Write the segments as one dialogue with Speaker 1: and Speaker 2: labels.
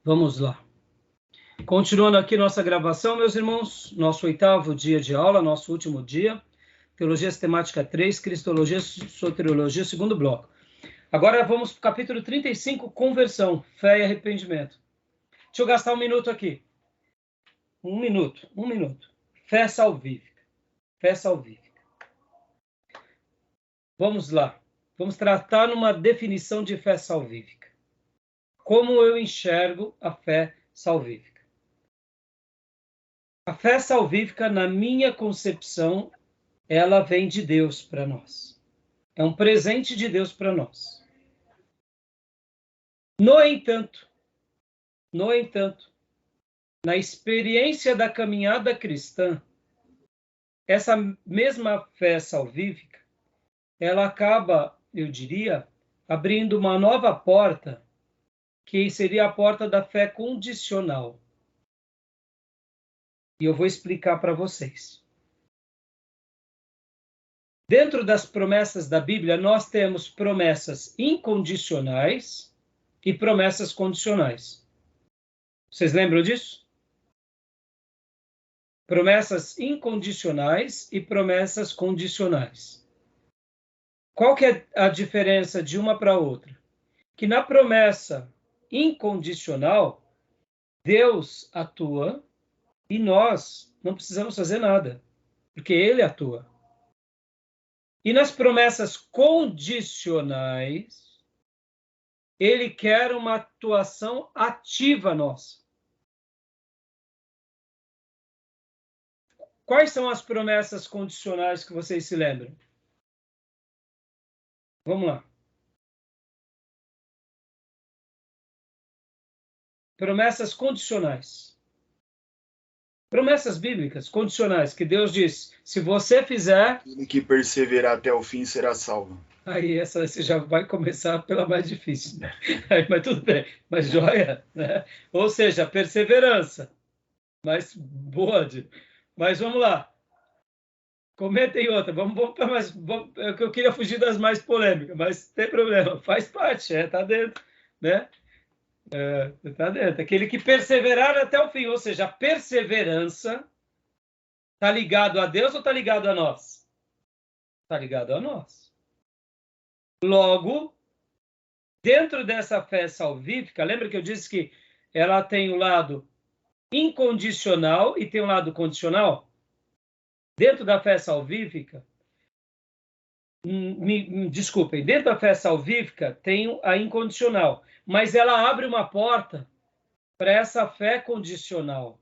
Speaker 1: Vamos lá. Continuando aqui nossa gravação, meus irmãos, nosso 8º dia de aula, nosso último dia, Teologia Sistemática 3, Cristologia, Soteriologia, segundo bloco. Agora vamos para o capítulo 35, Conversão, Fé e Arrependimento. Deixa eu gastar um minuto aqui. Um minuto. Fé salvífica. Fé salvífica. Vamos lá. Vamos tratar numa definição de fé salvífica. Como eu enxergo a fé salvífica? A fé salvífica, na minha concepção, ela vem de Deus para nós. É um presente de Deus para nós. No entanto, na experiência da caminhada cristã, essa mesma fé salvífica, ela acaba, eu diria, abrindo uma nova porta, que seria a porta da fé condicional. E eu vou explicar para vocês. Dentro das promessas da Bíblia, nós temos promessas incondicionais e promessas condicionais. Vocês lembram disso? Promessas incondicionais e promessas condicionais. Qual que é a diferença de uma para outra? Que na promessa incondicional, Deus atua e nós não precisamos fazer nada, porque Ele atua. E nas promessas condicionais, Ele quer uma atuação ativa nossa. Quais são as promessas condicionais que vocês se lembram? Vamos lá. Promessas condicionais. Promessas bíblicas condicionais, que Deus diz, se você fizer...
Speaker 2: Aquele que perseverar até o fim será salvo.
Speaker 1: Aí essa você já vai começar pela mais difícil. Aí, mas tudo bem, mas joia, né? Ou seja, perseverança. Mas boa, mas vamos lá. Comentem outra. Vamos para mais. Eu queria fugir das mais polêmicas, mas não tem problema. Faz parte, está dentro, né? Está dentro. Aquele que perseverar até o fim, ou seja, a perseverança está ligado a Deus ou está ligado a nós? Está ligado a nós. Logo, dentro dessa fé salvífica, lembra que eu disse que ela tem o lado incondicional e tem o lado condicional? Dentro da fé salvífica, desculpem, dentro da fé salvífica tem a incondicional, mas ela abre uma porta para essa fé condicional.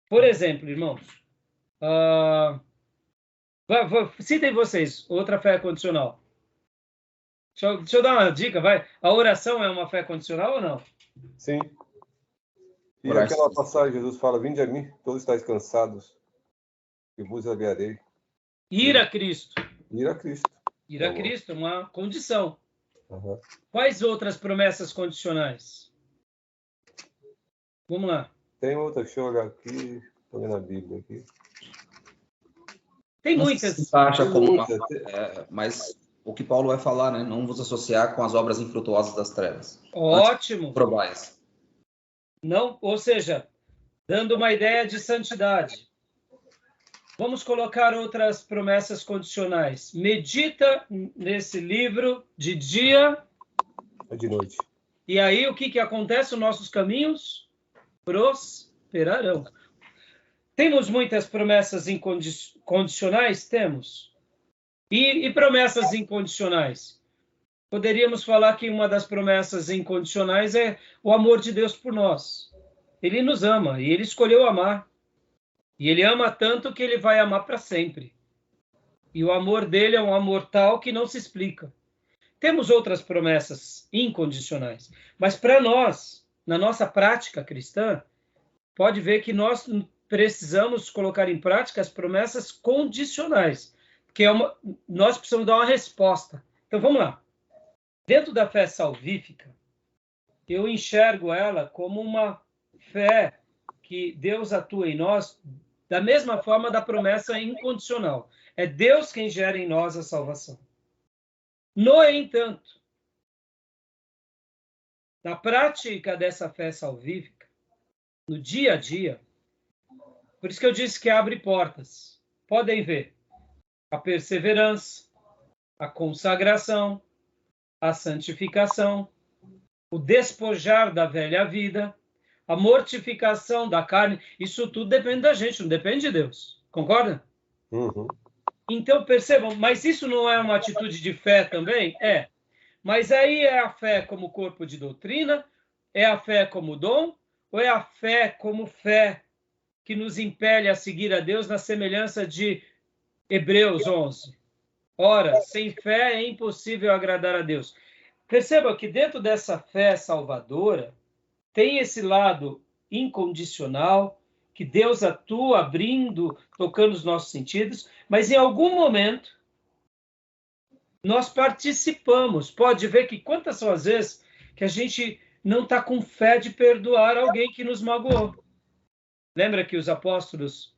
Speaker 1: Por exemplo, irmãos, citem vocês outra fé condicional. Deixa eu dar uma dica, vai. A oração é uma fé condicional ou não?
Speaker 3: Sim. E aquela passagem, Jesus fala, vinde a mim, todos estáis cansados, e vos aliviarei.
Speaker 1: Ir a Cristo.
Speaker 3: Ir a Cristo.
Speaker 1: Ir a Cristo é uma condição.
Speaker 3: Uhum.
Speaker 1: Quais outras promessas condicionais? Vamos lá.
Speaker 3: Tem outra, deixa eu olhar aqui, estou lendo a Bíblia aqui.
Speaker 1: Tem muitas.
Speaker 4: Você acha como mas o que Paulo vai falar, né? Não vos associar com as obras infrutuosas das trevas.
Speaker 1: Ótimo.
Speaker 4: Provais.
Speaker 1: Não, ou seja, dando uma ideia de santidade. Vamos colocar outras promessas condicionais. Medita nesse livro de dia
Speaker 3: e de noite.
Speaker 1: E aí o que acontece? Os nossos caminhos prosperarão. Temos muitas promessas incondicionais? Temos. E promessas incondicionais? Poderíamos falar que uma das promessas incondicionais é o amor de Deus por nós. Ele nos ama e Ele escolheu amar. E Ele ama tanto que Ele vai amar para sempre. E o amor dele é um amor tal que não se explica. Temos outras promessas incondicionais. Mas para nós, na nossa prática cristã, pode ver que nós precisamos colocar em prática as promessas condicionais. Porque nós precisamos dar uma resposta. Então vamos lá. Dentro da fé salvífica, eu enxergo ela como uma fé que Deus atua em nós da mesma forma da promessa incondicional. É Deus quem gera em nós a salvação. No entanto, na prática dessa fé salvífica, no dia a dia, por isso que eu disse que abre portas. Podem ver a perseverança, a consagração, a santificação, o despojar da velha vida, a mortificação da carne. Isso tudo depende da gente, não depende de Deus. Concorda?
Speaker 3: Uhum.
Speaker 1: Então, percebam, mas isso não é uma atitude de fé também? É. Mas aí é a fé como corpo de doutrina? É a fé como dom? Ou é a fé como fé que nos impele a seguir a Deus na semelhança de Hebreus 11? Ora, sem fé é impossível agradar a Deus. Perceba que dentro dessa fé salvadora tem esse lado incondicional, que Deus atua abrindo, tocando os nossos sentidos, mas em algum momento nós participamos. Pode ver que quantas são as vezes que a gente não está com fé de perdoar alguém que nos magoou. Lembra que os apóstolos,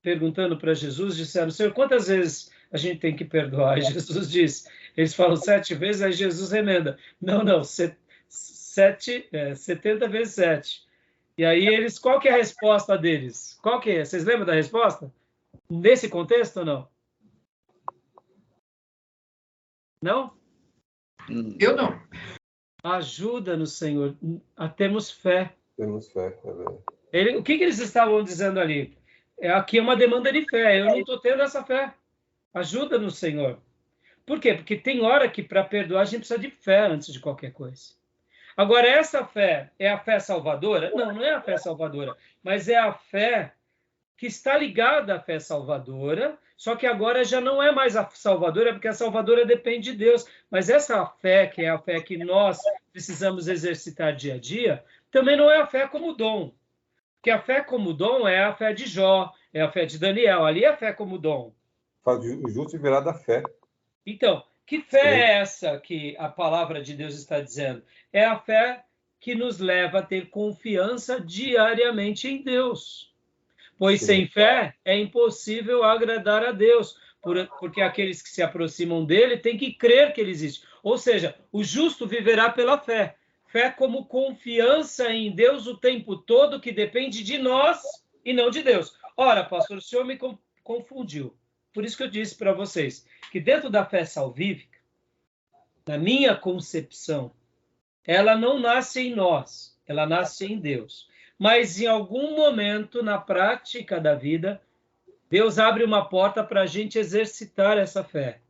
Speaker 1: perguntando para Jesus, disseram: Senhor, quantas vezes a gente tem que perdoar? E Jesus diz, eles falam 7 vezes, aí Jesus remenda. Não, 70 vezes 7. E aí eles, qual que é a resposta deles? Qual que é? Vocês lembram da resposta? Nesse contexto ou não? Não?
Speaker 5: Eu não.
Speaker 1: Ajuda-nos, Senhor, a termos fé.
Speaker 3: Temos fé, é verdade.
Speaker 1: O que eles estavam dizendo ali? Aqui é uma demanda de fé. Eu não estou tendo essa fé. Ajuda-nos, Senhor. Por quê? Porque tem hora que para perdoar a gente precisa de fé antes de qualquer coisa. Agora, essa fé é a fé salvadora? Não é a fé salvadora, mas é a fé que está ligada à fé salvadora, só que agora já não é mais a salvadora, porque a salvadora depende de Deus. Mas essa fé, que é a fé que nós precisamos exercitar dia a dia, também não é a fé como dom. Porque a fé como dom é a fé de Jó, é a fé de Daniel, ali é a fé como dom.
Speaker 3: O justo viverá da fé.
Speaker 1: Então, que fé é essa que a palavra de Deus está dizendo? É a fé que nos leva a ter confiança diariamente em Deus. Pois sem fé é impossível agradar a Deus, porque aqueles que se aproximam dele têm que crer que ele existe. Ou seja, o justo viverá pela fé. Fé como confiança em Deus o tempo todo, que depende de nós e não de Deus. Ora, pastor, o senhor me confundiu. Por isso que eu disse para vocês que dentro da fé salvífica, na minha concepção, ela não nasce em nós, ela nasce em Deus. Mas em algum momento, na prática da vida, Deus abre uma porta para a gente exercitar essa fé.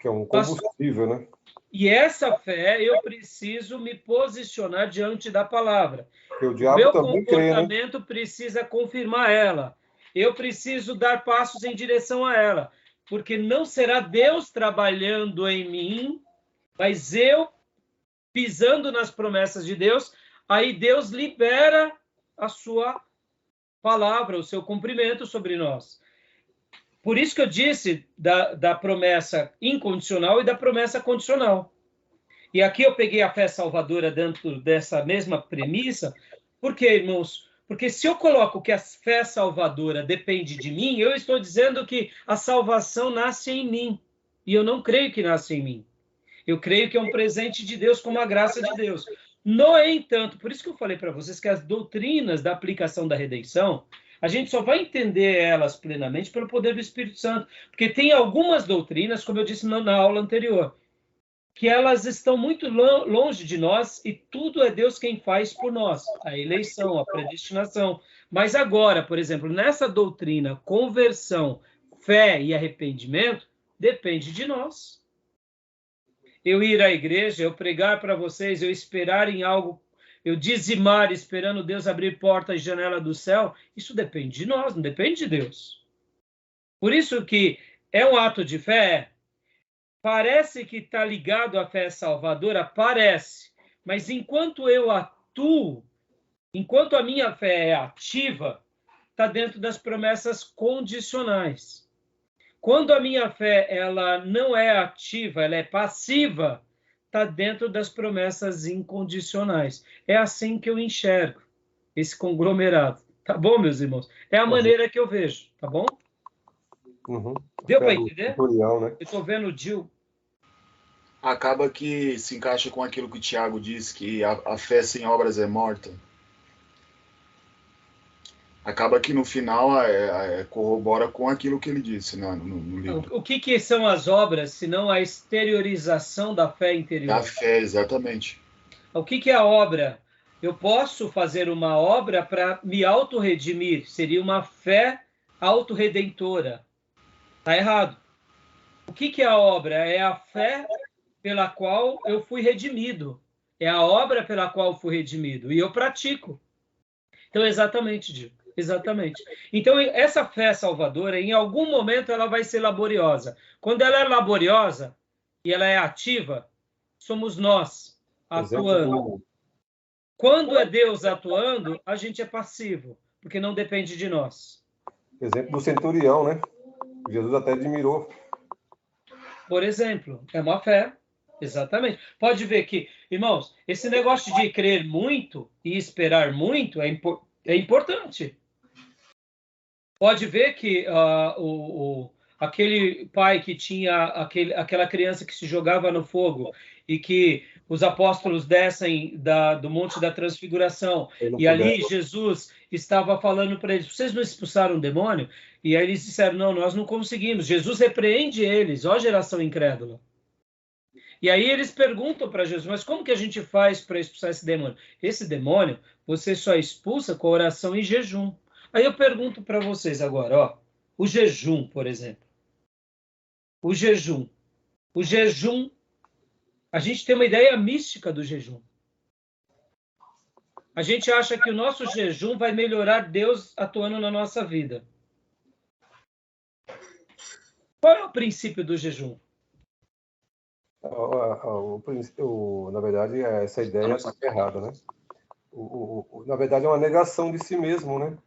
Speaker 3: Que é um combustível, né?
Speaker 1: E essa fé, eu preciso me posicionar diante da palavra.
Speaker 3: Porque o diabo
Speaker 1: meu
Speaker 3: também crê, né?
Speaker 1: comportamento precisa confirmar ela. Eu preciso dar passos em direção a ela. Porque não será Deus trabalhando em mim, mas eu pisando nas promessas de Deus, aí Deus libera a sua palavra, o seu cumprimento sobre nós. Por isso que eu disse da promessa incondicional e da promessa condicional. E aqui eu peguei a fé salvadora dentro dessa mesma premissa. Por quê, irmãos? Porque se eu coloco que a fé salvadora depende de mim, eu estou dizendo que a salvação nasce em mim. E eu não creio que nasce em mim. Eu creio que é um presente de Deus como a graça de Deus. No entanto, por isso que eu falei para vocês que as doutrinas da aplicação da redenção, a gente só vai entender elas plenamente pelo poder do Espírito Santo. Porque tem algumas doutrinas, como eu disse na aula anterior, que elas estão muito longe de nós e tudo é Deus quem faz por nós. A eleição, a predestinação. Mas agora, por exemplo, nessa doutrina, conversão, fé e arrependimento, depende de nós. Eu ir à igreja, eu pregar para vocês, eu esperar em algo, eu dizimar esperando Deus abrir porta e janela do céu, isso depende de nós, não depende de Deus. Por isso que é um ato de fé, parece que está ligado à fé salvadora, parece, mas enquanto eu atuo, enquanto a minha fé é ativa, está dentro das promessas condicionais. Quando a minha fé ela não é ativa, ela é passiva, está dentro das promessas incondicionais. É assim que eu enxergo esse conglomerado. Tá bom, meus irmãos? É a maneira que eu vejo, tá bom?
Speaker 3: Uhum.
Speaker 1: Deu para entender?
Speaker 3: Tutorial, né?
Speaker 1: Eu estou vendo o Gil.
Speaker 2: acaba que se encaixa com aquilo que o Tiago diz, que a fé sem obras é morta. Acaba que no final corrobora com aquilo que ele disse no livro.
Speaker 1: O que são as obras, senão a exteriorização da fé interior?
Speaker 2: Da fé, exatamente.
Speaker 1: O que é a obra? Eu posso fazer uma obra para me autorredimir. Seria uma fé autorredentora. Está errado. O que é a obra? É a fé pela qual eu fui redimido. É a obra pela qual eu fui redimido. E eu pratico. Então, exatamente, Diego. Exatamente. Então, essa fé salvadora, em algum momento, ela vai ser laboriosa. Quando ela é laboriosa e ela é ativa, somos nós atuando. Quando é Deus atuando, a gente é passivo, porque não depende de nós.
Speaker 3: Exemplo do centurião, né? Jesus até admirou.
Speaker 1: Por exemplo, é uma fé. Exatamente. Pode ver que, irmãos, esse negócio de crer muito e esperar muito é importante. Pode ver que aquele pai que tinha aquela criança que se jogava no fogo e que os apóstolos descem do Monte da Transfiguração e ali Jesus estava falando para eles, vocês não expulsaram o demônio? E aí eles disseram, não, nós não conseguimos. Jesus repreende eles, ó geração incrédula. E aí eles perguntam para Jesus, mas como que a gente faz para expulsar esse demônio? Esse demônio você só expulsa com oração e jejum. Aí eu pergunto para vocês agora, ó, o jejum, por exemplo. O jejum, a gente tem uma ideia mística do jejum. A gente acha que o nosso jejum vai melhorar Deus atuando na nossa vida. Qual é o princípio do jejum?
Speaker 3: Na verdade, essa ideia está errada, né? Na verdade, é uma negação de si mesmo, né?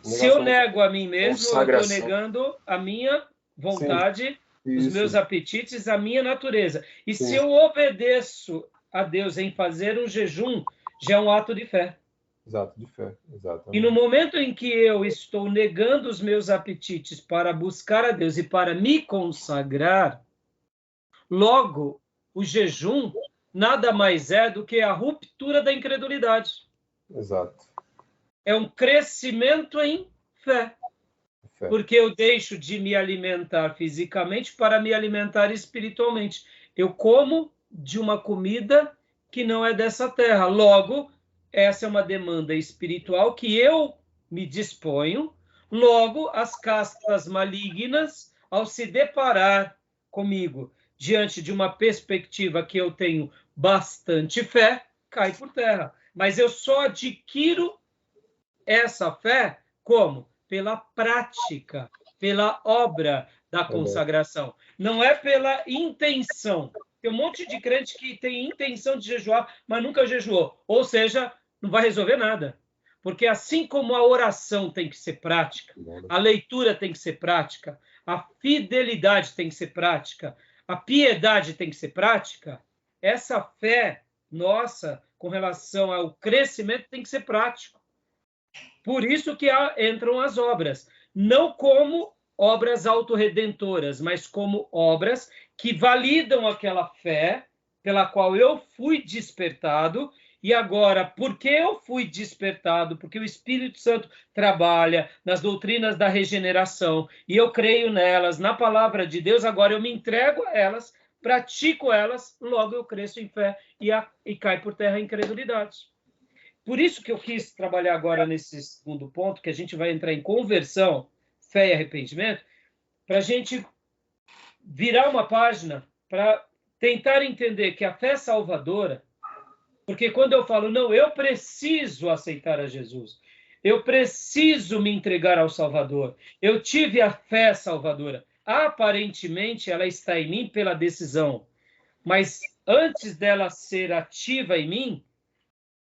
Speaker 1: Se eu nego a mim mesmo, eu estou negando a minha vontade, os meus apetites, a minha natureza. E se eu obedeço a Deus em fazer um jejum, já é um ato de fé.
Speaker 3: Exato, de fé. Exatamente.
Speaker 1: E no momento em que eu estou negando os meus apetites para buscar a Deus e para me consagrar, logo, o jejum nada mais é do que a ruptura da incredulidade.
Speaker 3: Exato.
Speaker 1: É um crescimento em fé. Porque eu deixo de me alimentar fisicamente para me alimentar espiritualmente. Eu como de uma comida que não é dessa terra. Logo, essa é uma demanda espiritual que eu me disponho. Logo, as castas malignas, ao se deparar comigo diante de uma perspectiva que eu tenho bastante fé, cai por terra. Mas eu só adquiro essa fé como? Pela prática, pela obra da consagração. Não é pela intenção. Tem um monte de crente que tem intenção de jejuar, mas nunca jejuou. Ou seja, não vai resolver nada. Porque assim como a oração tem que ser prática, a leitura tem que ser prática, a fidelidade tem que ser prática, a piedade tem que ser prática, essa fé nossa com relação ao crescimento tem que ser prático. Por isso que entram as obras, não como obras autorredentoras, mas como obras que validam aquela fé pela qual eu fui despertado. E agora, porque eu fui despertado, porque o Espírito Santo trabalha nas doutrinas da regeneração, e eu creio nelas, na palavra de Deus, agora eu me entrego a elas, pratico elas, logo eu cresço em fé e cai por terra a incredulidade. Por isso que eu quis trabalhar agora nesse segundo ponto, que a gente vai entrar em conversão, fé e arrependimento, para a gente virar uma página, para tentar entender que a fé salvadora, porque quando eu falo, não, eu preciso aceitar a Jesus, eu preciso me entregar ao Salvador, eu tive a fé salvadora, aparentemente ela está em mim pela decisão, mas antes dela ser ativa em mim,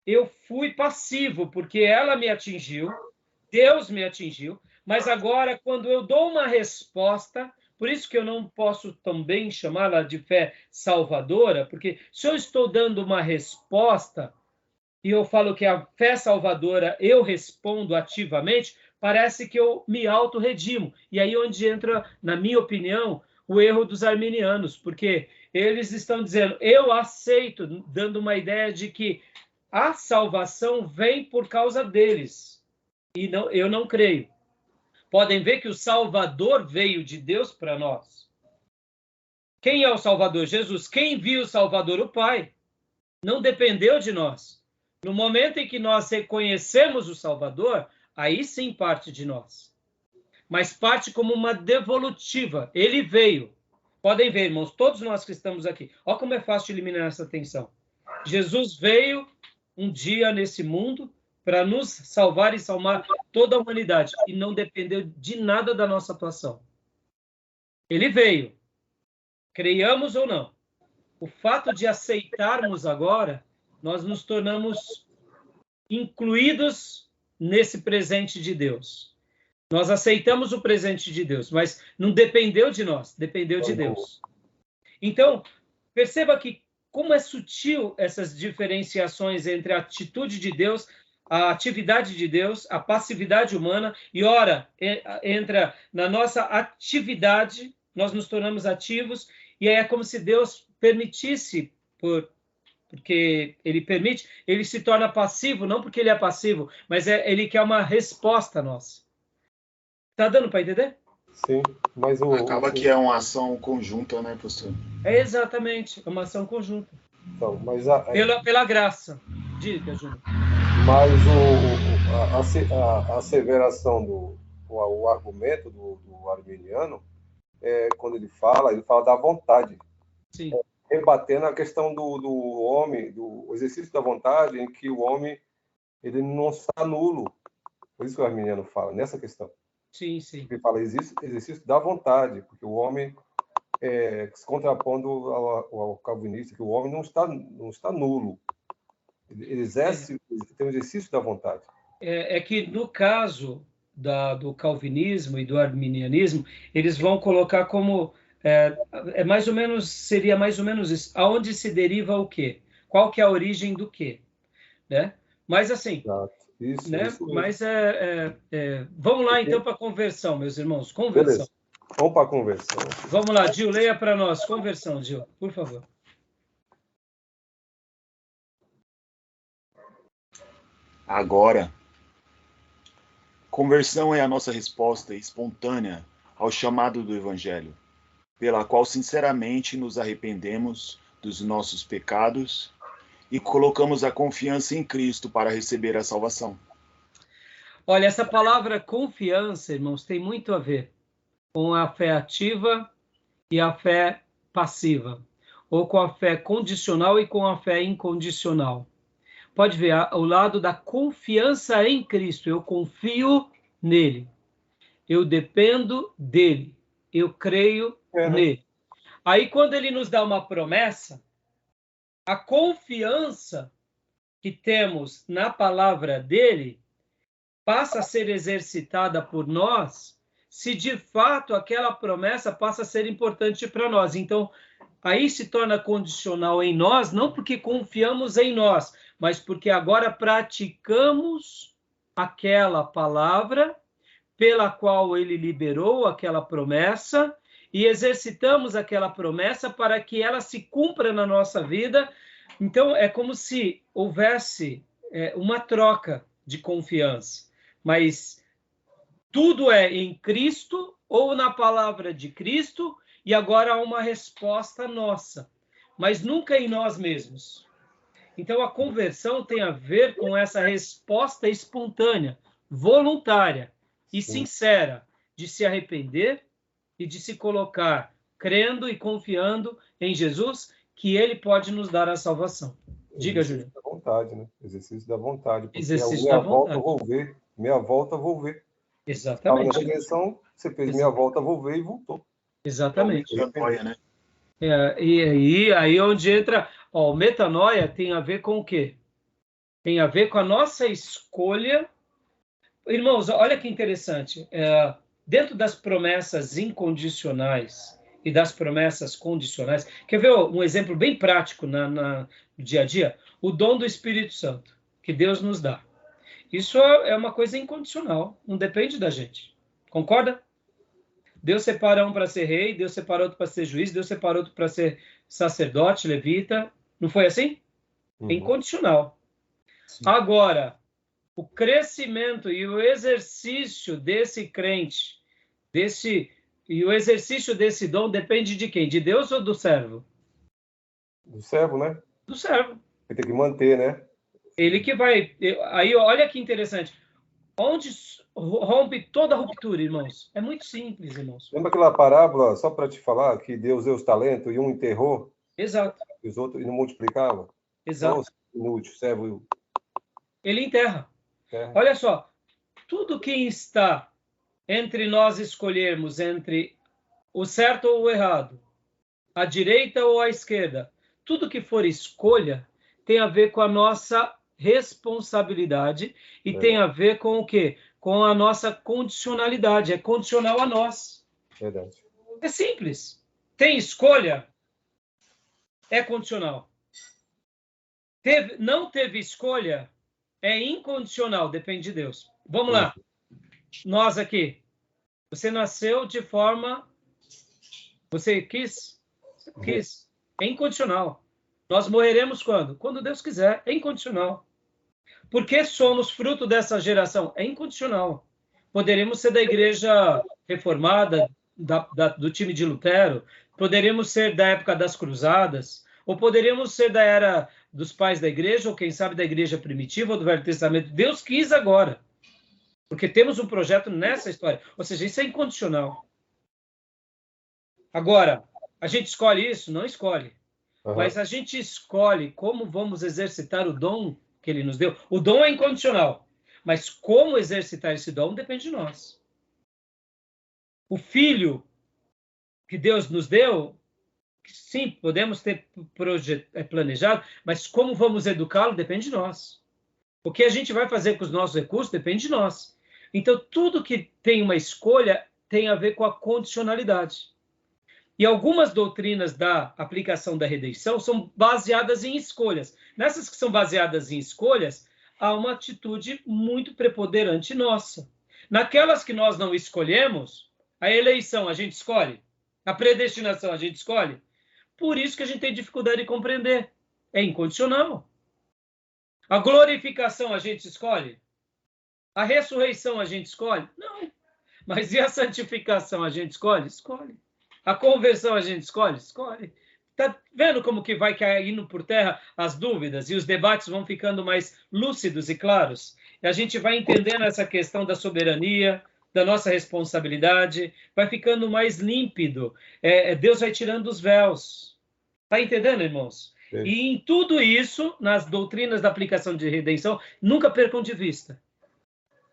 Speaker 1: eu fui passivo, porque ela me atingiu, Deus me atingiu, mas agora, quando eu dou uma resposta, por isso que eu não posso também chamá-la de fé salvadora, porque se eu estou dando uma resposta e eu falo que a fé salvadora eu respondo ativamente, parece que eu me autorredimo. E aí onde entra, na minha opinião, o erro dos arminianos, porque eles estão dizendo, eu aceito, dando uma ideia de que a salvação vem por causa deles. E não, eu não creio. Podem ver que o Salvador veio de Deus para nós. Quem é o Salvador? Jesus. Quem viu o Salvador? O Pai. Não dependeu de nós. No momento em que nós reconhecemos o Salvador, aí sim parte de nós. Mas parte como uma devolutiva. Ele veio. Podem ver, irmãos, todos nós que estamos aqui. Olha como é fácil de eliminar essa tensão. Jesus veio um dia nesse mundo para nos salvar e salvar toda a humanidade. E não dependeu de nada da nossa atuação. Ele veio. Creiamos ou não. O fato de aceitarmos agora, nós nos tornamos incluídos nesse presente de Deus. Nós aceitamos o presente de Deus, mas não dependeu de nós, dependeu de Deus. Então, perceba que como é sutil essas diferenciações entre a atitude de Deus, a atividade de Deus, a passividade humana, e ora, entra na nossa atividade, nós nos tornamos ativos, e é como se Deus permitisse, porque ele permite, ele se torna passivo, não porque ele é passivo, mas ele quer uma resposta nossa. Tá dando para entender?
Speaker 3: Sim, mas
Speaker 2: acaba que é uma ação conjunta, né, pastor?
Speaker 1: É exatamente, é uma ação conjunta.
Speaker 3: Então, mas
Speaker 1: pela graça. Diga, Júnior.
Speaker 3: Mas a asseveração o argumento do arminiano, quando ele fala da vontade.
Speaker 1: Sim.
Speaker 3: Rebatendo a questão do homem, do exercício da vontade, em que o homem ele não está nulo. Por isso que o arminiano fala, nessa questão.
Speaker 1: Sim, sim.
Speaker 3: Ele fala exercício da vontade, porque o homem, se contrapondo ao calvinista, que o homem não está nulo. Ele tem o exercício da vontade.
Speaker 1: É que, no caso do calvinismo e do arminianismo, eles vão colocar como... seria mais ou menos isso. Aonde se deriva o quê? Qual que é a origem do quê? Né? Mas assim...
Speaker 3: Exato. Isso,
Speaker 1: né?
Speaker 3: isso
Speaker 1: mas vamos lá então para a conversão, meus irmãos. Conversão.
Speaker 3: Beleza. Vamos para a conversão.
Speaker 1: Vamos lá, Gil, leia para nós. Conversão, Gil, por favor.
Speaker 2: Agora, conversão é a nossa resposta espontânea ao chamado do Evangelho, pela qual sinceramente nos arrependemos dos nossos pecados e colocamos a confiança em Cristo para receber a salvação.
Speaker 1: Olha, essa palavra confiança, irmãos, tem muito a ver com a fé ativa e a fé passiva, ou com a fé condicional e com a fé incondicional. Pode ver o lado da confiança em Cristo. Eu confio nele. Eu dependo dele. Eu creio nele. Aí, quando ele nos dá uma promessa, a confiança que temos na palavra dele passa a ser exercitada por nós se de fato aquela promessa passa a ser importante para nós. Então, aí se torna condicional em nós, não porque confiamos em nós, mas porque agora praticamos aquela palavra pela qual ele liberou aquela promessa e exercitamos aquela promessa para que ela se cumpra na nossa vida. Então, é como se houvesse uma troca de confiança. Mas tudo é em Cristo ou na palavra de Cristo e agora há uma resposta nossa, mas nunca em nós mesmos. Então, a conversão tem a ver com essa resposta espontânea, voluntária e sincera de se arrepender e de se colocar crendo e confiando em Jesus, que ele pode nos dar a salvação. Diga, Júlio.
Speaker 3: Da vontade, né? Exercício da vontade. Porque
Speaker 1: exercício da vontade.
Speaker 3: Minha volta vou ver.
Speaker 1: Exatamente.
Speaker 3: Nessa direção, você fez minha volta, vou ver e voltou.
Speaker 1: Exatamente.
Speaker 2: Metanoia, né?
Speaker 1: E aí onde entra... o metanoia tem a ver com o quê? Tem a ver com a nossa escolha. Irmãos, olha que interessante. Dentro das promessas incondicionais e das promessas condicionais, quer ver um exemplo bem prático no dia a dia? O dom do Espírito Santo, que Deus nos dá. Isso é uma coisa incondicional, não depende da gente. Concorda? Deus separa um para ser rei, Deus separa outro para ser juiz, Deus separa outro para ser sacerdote, levita. Não foi assim? É incondicional.
Speaker 4: Sim.
Speaker 1: Agora, o crescimento e o exercício desse crente, e o exercício desse dom depende de quem? De Deus ou do servo?
Speaker 3: Do servo, né?
Speaker 1: Do servo.
Speaker 3: Ele tem que manter, né?
Speaker 1: Ele que vai... Aí, olha que interessante. Onde rompe toda a ruptura, irmãos? É muito simples, irmãos.
Speaker 3: Lembra aquela parábola, só para te falar, que Deus deu os talentos e um enterrou,
Speaker 1: Exato.
Speaker 3: e os outros e não multiplicavam?
Speaker 1: Exato.
Speaker 3: Inútil, servo.
Speaker 1: Ele enterra.
Speaker 3: É.
Speaker 1: Olha só. Tudo que está entre nós escolhermos entre o certo ou o errado, a direita ou a esquerda, tudo que for escolha tem a ver com a nossa responsabilidade e tem a ver com o quê? Com a nossa condicionalidade. É condicional a nós.
Speaker 3: Verdade.
Speaker 1: É simples. Tem escolha, é condicional. Não teve escolha, é incondicional, depende de Deus. Vamos lá. Nós aqui. Você nasceu de forma... Você quis? Você quis. É incondicional. Nós morreremos quando? Quando Deus quiser. É incondicional. Por que somos fruto dessa geração? É incondicional. Poderíamos ser da igreja reformada, do time de Lutero, poderíamos ser da época das cruzadas, ou poderíamos ser da era dos pais da igreja, ou quem sabe da igreja primitiva, ou do Velho Testamento. Deus quis agora. Porque temos um projeto nessa história. Ou seja, isso é incondicional. Agora, a gente escolhe isso? Não escolhe. Mas a gente escolhe como vamos exercitar o dom que ele nos deu. O dom é incondicional. Mas como exercitar esse dom depende de nós. O filho que Deus nos deu, sim, podemos ter planejado, mas como vamos educá-lo depende de nós. O que a gente vai fazer com os nossos recursos depende de nós. Então, tudo que tem uma escolha tem a ver com a condicionalidade. E algumas doutrinas da aplicação da redenção são baseadas em escolhas. Nessas que são baseadas em escolhas, há uma atitude muito preponderante nossa. Naquelas que nós não escolhemos, a eleição a gente escolhe, a predestinação a gente escolhe. Por isso que a gente tem dificuldade de compreender. É incondicional. A glorificação a gente escolhe? A ressurreição a gente escolhe? Não. Mas e a santificação a gente escolhe? Escolhe. A conversão a gente escolhe? Escolhe. Está vendo como que vai caindo por terra as dúvidas e os debates vão ficando mais lúcidos e claros? E a gente vai entendendo essa questão da soberania, da nossa responsabilidade, vai ficando mais límpido. Deus vai tirando os véus. Está entendendo, irmãos? Sim. E em tudo isso, nas doutrinas da aplicação de redenção, nunca percam de vista.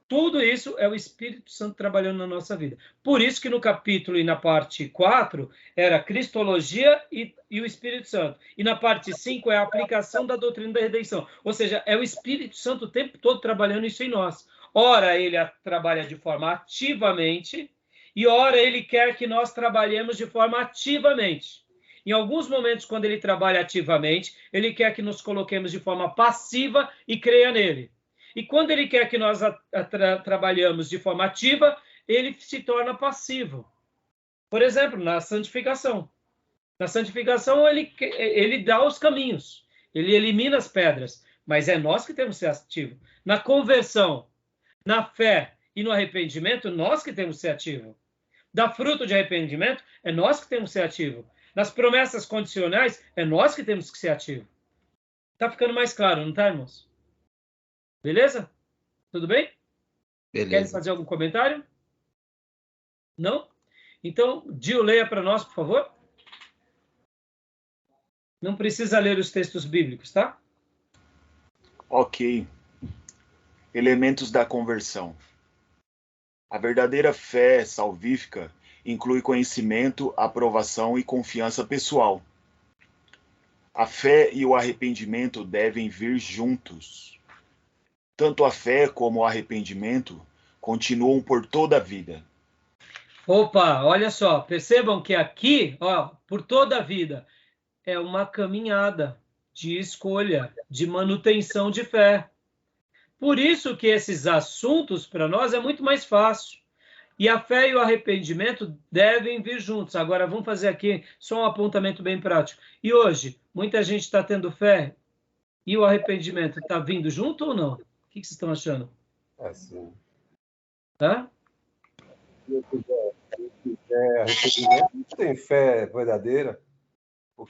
Speaker 1: Tudo isso é o Espírito Santo trabalhando na nossa vida. Por isso que no capítulo e na parte 4 era Cristologia e o Espírito Santo. E na parte 5 é a aplicação da doutrina da redenção. Ou seja, é o Espírito Santo o tempo todo trabalhando isso em nós. Ora, ele trabalha de forma ativamente e ora, ele quer que nós trabalhemos de forma ativamente. Em alguns momentos, quando ele trabalha ativamente, ele quer que nos coloquemos de forma passiva e creia nele. E quando ele quer que nós trabalhamos de forma ativa, ele se torna passivo. Por exemplo, na santificação. Na santificação, ele dá os caminhos. Ele elimina as pedras. Mas é nós que temos que ser ativos. Na conversão, na fé e no arrependimento, nós que temos que ser ativos. Dá fruto de arrependimento, é nós que temos que ser ativos. Nas promessas condicionais, é nós que temos que ser ativos. Está ficando mais claro, não está, irmãos? Beleza? Tudo bem?
Speaker 4: Beleza.
Speaker 1: Querem fazer algum comentário? Não? Então, Dio, leia para nós, por favor. Não precisa ler os textos bíblicos, tá?
Speaker 2: Ok. Elementos da conversão. A verdadeira fé salvífica inclui conhecimento, aprovação e confiança pessoal. A fé e o arrependimento devem vir juntos. Tanto a fé como o arrependimento continuam por toda a vida.
Speaker 1: Opa, olha só, percebam que aqui, por toda a vida, é uma caminhada de escolha, de manutenção de fé. Por isso que esses assuntos, para nós, é muito mais fácil. E a fé e o arrependimento devem vir juntos. Agora, vamos fazer aqui só um apontamento bem prático. E hoje, muita gente está tendo fé e o arrependimento está vindo junto ou não? O que vocês estão achando?
Speaker 3: Sim.
Speaker 1: Tá?
Speaker 3: Arrependimento não tem fé verdadeira.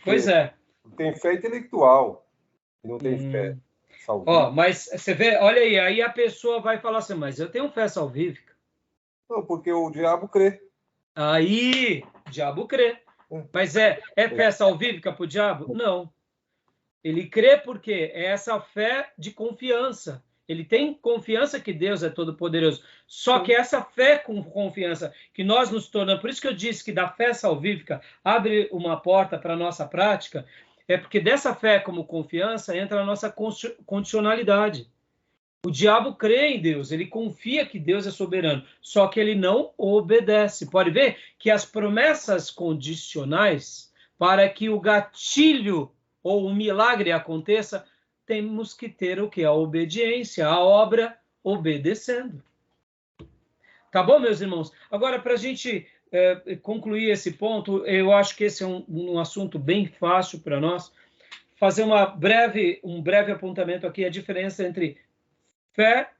Speaker 1: Pois é.
Speaker 3: Tem fé intelectual e não tem fé salvífica.
Speaker 1: Mas você vê, olha aí a pessoa vai falar assim, mas eu tenho fé salvífica.
Speaker 3: Não, porque o diabo crê.
Speaker 1: Aí, o diabo crê. Mas é fé salvífica para o diabo? Não. Ele crê porque é essa fé de confiança. Ele tem confiança que Deus é todo-poderoso. Só que essa fé com confiança que nós nos tornamos, por isso que eu disse que da fé salvífica abre uma porta para a nossa prática, é porque dessa fé como confiança entra a nossa condicionalidade. O diabo crê em Deus, ele confia que Deus é soberano, só que ele não obedece. Pode ver que as promessas condicionais, para que o gatilho ou o milagre aconteça, temos que ter o que? A obediência, a obra obedecendo. Tá bom, meus irmãos? Agora, para a gente concluir esse ponto, eu acho que esse é um assunto bem fácil para nós. Fazer um breve apontamento aqui, a diferença entre fé,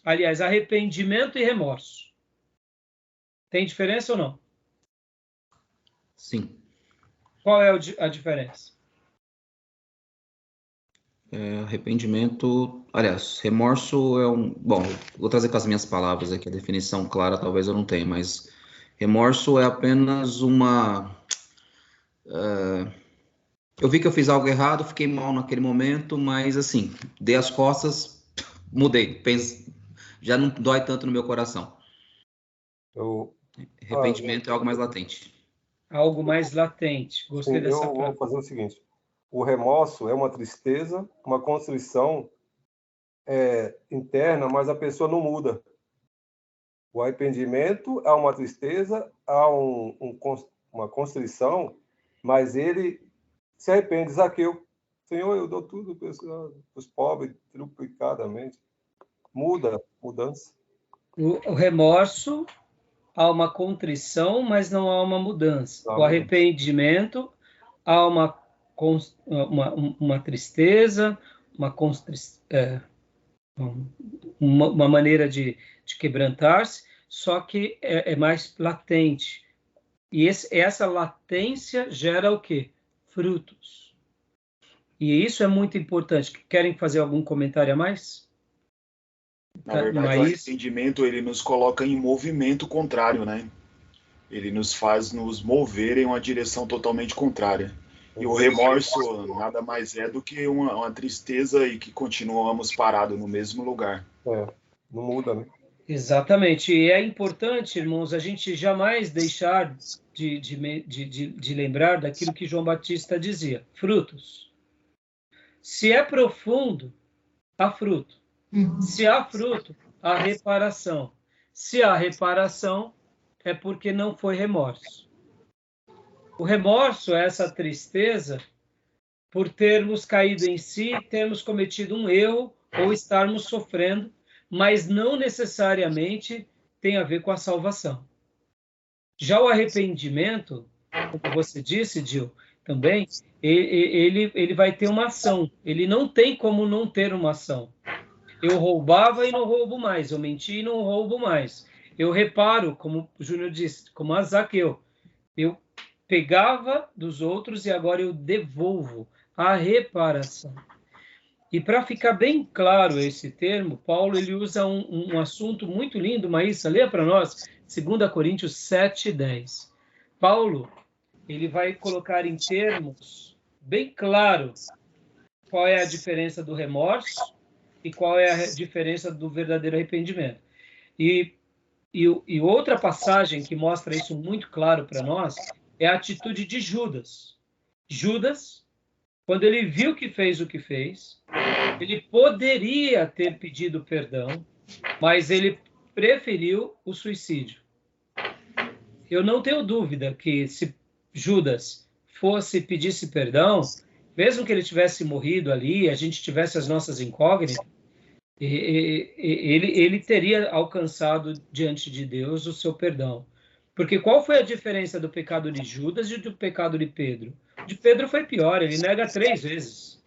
Speaker 1: aliás, arrependimento e remorso. Tem diferença ou não?
Speaker 4: Sim.
Speaker 1: Qual é a diferença?
Speaker 4: Arrependimento, aliás, remorso é bom, vou trazer com as minhas palavras aqui, a definição clara talvez eu não tenha, mas remorso é apenas eu vi que eu fiz algo errado, fiquei mal naquele momento, mas assim, dei as costas, mudei, já não dói tanto no meu coração. Arrependimento é algo mais latente.
Speaker 1: Algo mais latente, gostei dessa
Speaker 3: palavra. Eu vou fazer o seguinte, o remorso é uma tristeza, uma constrição interna, mas a pessoa não muda. O arrependimento é uma tristeza, há uma constrição, mas ele se arrepende. Zaqueu, Senhor, eu dou tudo para os pobres, triplicadamente. Mudança.
Speaker 1: O remorso, há uma contrição, mas não há uma mudança. O arrependimento, há uma tristeza, uma maneira de quebrantar-se, só que é mais latente. E essa latência gera o quê? Frutos. E isso é muito importante. Querem fazer algum comentário a mais?
Speaker 2: Na verdade, o arrependimento, ele nos coloca em movimento contrário, né? Ele nos faz nos mover em uma direção totalmente contrária. E o remorso nada mais é do que uma tristeza e que continuamos parados no mesmo lugar.
Speaker 3: Não muda, né?
Speaker 1: Exatamente. E é importante, irmãos, a gente jamais deixar de lembrar daquilo que João Batista dizia. Frutos. Se é profundo, há fruto. Se há fruto, há reparação. Se há reparação, é porque não foi remorso. O remorso é essa tristeza por termos caído em si, termos cometido um erro ou estarmos sofrendo, mas não necessariamente tem a ver com a salvação. Já o arrependimento, como você disse, Gil, também, ele vai ter uma ação. Ele não tem como não ter uma ação. Eu roubava e não roubo mais. Eu menti e não roubo mais. Eu reparo, como o Júnior disse, como a Zaqueu. Eu pegava dos outros e agora eu devolvo a reparação. E para ficar bem claro esse termo, Paulo ele usa um assunto muito lindo, Maísa, lê para nós, 2 Coríntios 7:10. Paulo ele vai colocar em termos bem claros qual é a diferença do remorso e qual é a diferença do verdadeiro arrependimento. E outra passagem que mostra isso muito claro para nós é a atitude de Judas. Judas, quando ele viu que fez o que fez, ele poderia ter pedido perdão, mas ele preferiu o suicídio. Eu não tenho dúvida que se Judas pedisse perdão, mesmo que ele tivesse morrido ali, a gente tivesse as nossas incógnitas, ele teria alcançado diante de Deus o seu perdão. Porque qual foi a diferença do pecado de Judas e do pecado de Pedro? De Pedro foi pior, ele nega 3 vezes.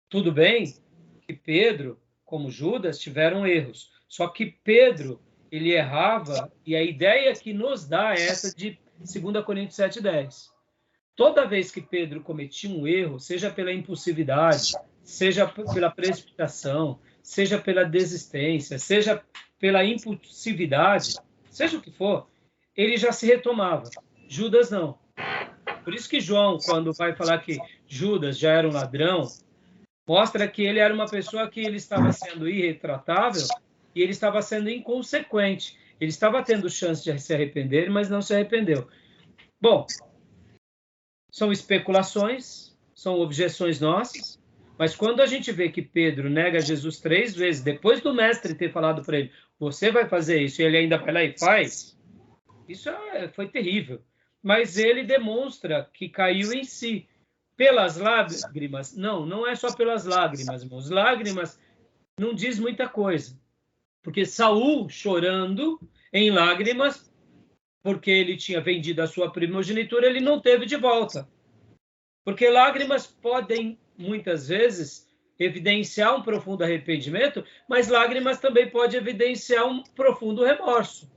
Speaker 1: Tudo bem que Pedro, como Judas, tiveram erros. Só que Pedro, ele errava, e a ideia que nos dá é essa de 2 Coríntios 7:10. Toda vez que Pedro cometia um erro, seja pela impulsividade, seja pela precipitação, seja pela desistência, seja pela impulsividade, seja o que for, ele já se retomava. Judas não. Por isso que João, quando vai falar que Judas já era um ladrão, mostra que ele era uma pessoa que ele estava sendo irretratável e ele estava sendo inconsequente. Ele estava tendo chance de se arrepender, mas não se arrependeu. Bom, são especulações, são objeções nossas, mas quando a gente vê que Pedro nega Jesus 3 vezes, depois do mestre ter falado para ele, você vai fazer isso, e ele ainda vai lá e faz, isso foi terrível. Mas ele demonstra que caiu em si. Pelas lágrimas, não é só pelas lágrimas, irmãos. Lágrimas não diz muita coisa. Porque Saul, chorando em lágrimas, porque ele tinha vendido a sua primogenitura, ele não teve de volta. Porque lágrimas podem, muitas vezes, evidenciar um profundo arrependimento, mas lágrimas também podem evidenciar um profundo remorso.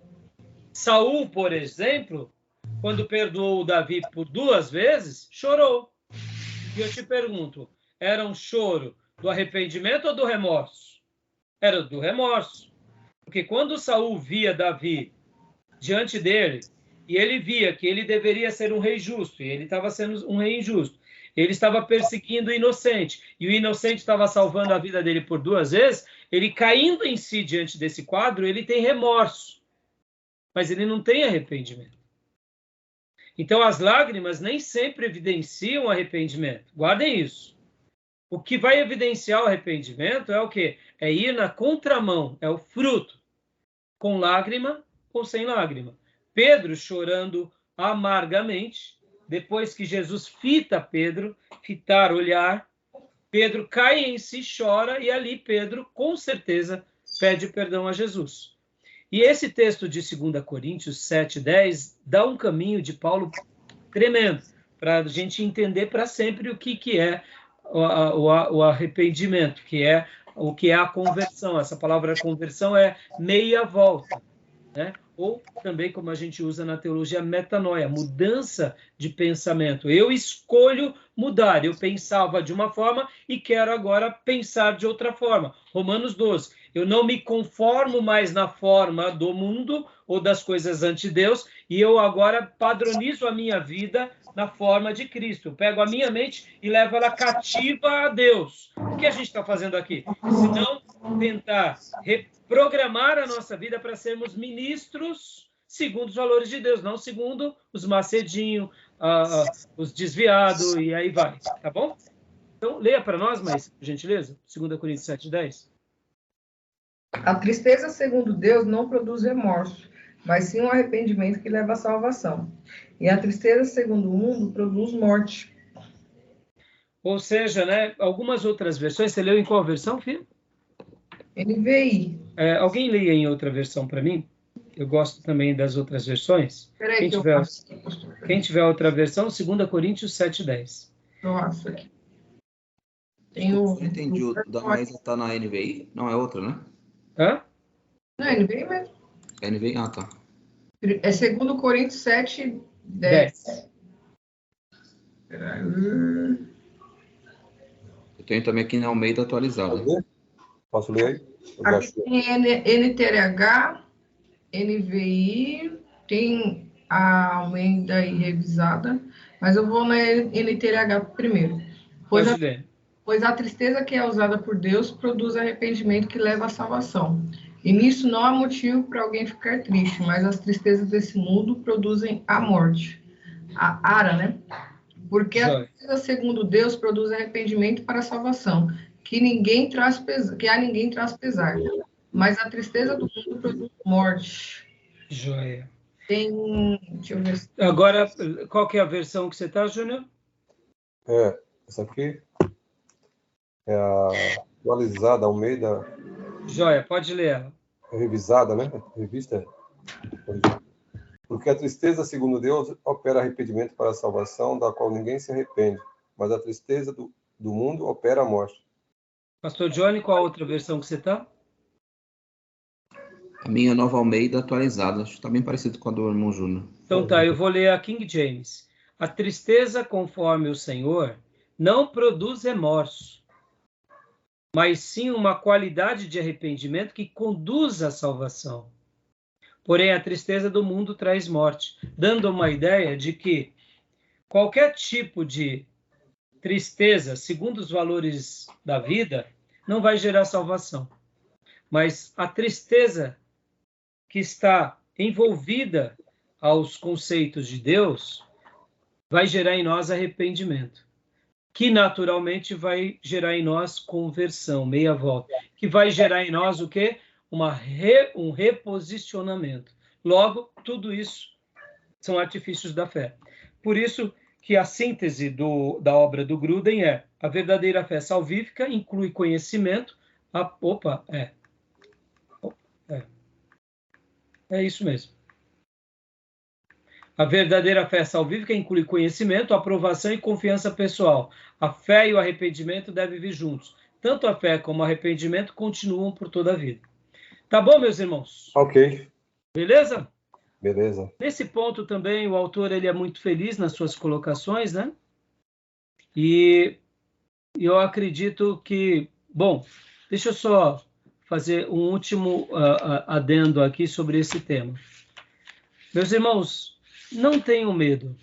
Speaker 1: Saul, por exemplo, quando perdoou Davi por 2 vezes, chorou. E eu te pergunto, era um choro do arrependimento ou do remorso? Era do remorso. Porque quando Saul via Davi diante dele, e ele via que ele deveria ser um rei justo, e ele estava sendo um rei injusto, ele estava perseguindo o inocente, e o inocente estava salvando a vida dele por 2 vezes, ele caindo em si diante desse quadro, ele tem remorso, mas ele não tem arrependimento. Então, as lágrimas nem sempre evidenciam arrependimento. Guardem isso. O que vai evidenciar o arrependimento é o quê? É ir na contramão, é o fruto. Com lágrima ou sem lágrima. Pedro chorando amargamente, depois que Jesus fita Pedro, fitar, olhar, Pedro cai em si, chora, e ali Pedro, com certeza, pede perdão a Jesus. E esse texto de 2 Coríntios 7:10 dá um caminho de Paulo tremendo, para a gente entender para sempre o que é o arrependimento, o que é a conversão. Essa palavra conversão é meia volta, né? Ou também, como a gente usa na teologia, metanoia, mudança de pensamento. Eu escolho mudar. Eu pensava de uma forma e quero agora pensar de outra forma. Romanos 12. Eu não me conformo mais na forma do mundo ou das coisas ante Deus, e eu agora padronizo a minha vida na forma de Cristo. Eu pego a minha mente e levo ela cativa a Deus. O que a gente está fazendo aqui? Se não tentar reprogramar a nossa vida para sermos ministros segundo os valores de Deus, não segundo os macedinhos, os desviados, e aí vai. Tá bom? Então, leia para nós, mas, por gentileza, 2 Coríntios 7:10.
Speaker 6: A tristeza, segundo Deus, não produz remorso, mas sim um arrependimento que leva à salvação. E a tristeza, segundo o mundo, produz morte.
Speaker 1: Ou seja, né, algumas outras versões, você leu em qual versão, filho?
Speaker 6: NVI.
Speaker 1: Alguém leia em outra versão para mim? Eu gosto também das outras versões.
Speaker 6: Peraí,
Speaker 1: quem tiver outra versão, 2 Coríntios 7:10.
Speaker 6: Eu acho aqui.
Speaker 4: Não entendi, o da Maísa está na NVI? Não, é outra, né?
Speaker 1: Hã?
Speaker 6: Não, é NVI mesmo.
Speaker 4: É NVI? Ah, tá.
Speaker 6: É 2 Coríntios 7:10.
Speaker 4: Eu tenho também aqui na Almeida atualizada.
Speaker 3: Posso ler aí?
Speaker 6: Aqui tem NTLH, NVI, tem a Almeida aí revisada, mas eu vou na NTLH primeiro. Pois a tristeza que é usada por Deus produz arrependimento que leva à salvação. E nisso não há motivo para alguém ficar triste, mas as tristezas desse mundo produzem a morte. A ara, né? Porque a tristeza, segundo Deus, produz arrependimento para a salvação, que a ninguém traz pesar. Mas a tristeza do mundo produz morte.
Speaker 1: Joia.
Speaker 6: Deixa eu ver.
Speaker 1: Agora, qual que é a versão que você está, Júnior?
Speaker 3: Essa aqui é a atualizada Almeida
Speaker 1: Joia, pode ler ela.
Speaker 3: É revisada, né? Revista. Porque a tristeza, segundo Deus, opera arrependimento para a salvação, da qual ninguém se arrepende, mas a tristeza do mundo opera a morte.
Speaker 1: Pastor Johnny, qual a outra versão que você está?
Speaker 4: A minha Nova Almeida atualizada. Está bem parecido com a do irmão Júnior.
Speaker 1: Então tá, eu vou ler a King James. A tristeza conforme o Senhor não produz remorso, mas sim uma qualidade de arrependimento que conduz à salvação. Porém, a tristeza do mundo traz morte, dando uma ideia de que qualquer tipo de tristeza, segundo os valores da vida, não vai gerar salvação. Mas a tristeza que está envolvida aos conceitos de Deus vai gerar em nós arrependimento, que naturalmente vai gerar em nós conversão, meia volta, que vai gerar em nós o quê? Um reposicionamento. Logo, tudo isso são artifícios da fé. Por isso que a síntese da obra do Gruden é: a verdadeira fé salvífica inclui conhecimento. É isso mesmo. A verdadeira fé salvífica inclui conhecimento, aprovação e confiança pessoal. A fé e o arrependimento devem vir juntos. Tanto a fé como o arrependimento continuam por toda a vida. Tá bom, meus irmãos?
Speaker 3: Ok.
Speaker 1: Beleza?
Speaker 3: Beleza.
Speaker 1: Nesse ponto também, o autor ele é muito feliz nas suas colocações, né? E eu acredito que... Bom, deixa eu só fazer um último adendo aqui sobre esse tema. Meus irmãos, não tenham medo.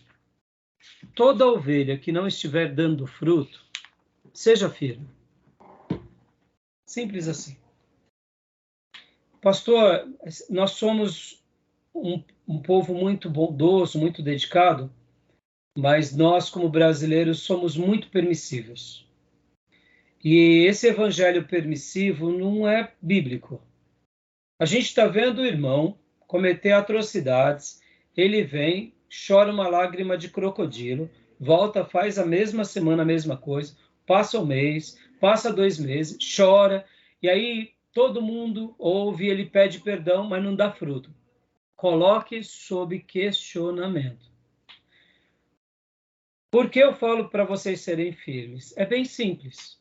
Speaker 1: Toda ovelha que não estiver dando fruto, seja firme. Simples assim. Pastor, nós somos um povo muito bondoso, muito dedicado, mas nós, como brasileiros, somos muito permissivos. E esse evangelho permissivo não é bíblico. A gente está vendo o irmão cometer atrocidades, ele vem, chora uma lágrima de crocodilo, volta, faz a mesma semana a mesma coisa, passa um mês, passa 2 meses, chora, e aí todo mundo ouve, ele pede perdão, mas não dá fruto. Coloque sob questionamento. Por que eu falo para vocês serem firmes? É bem simples.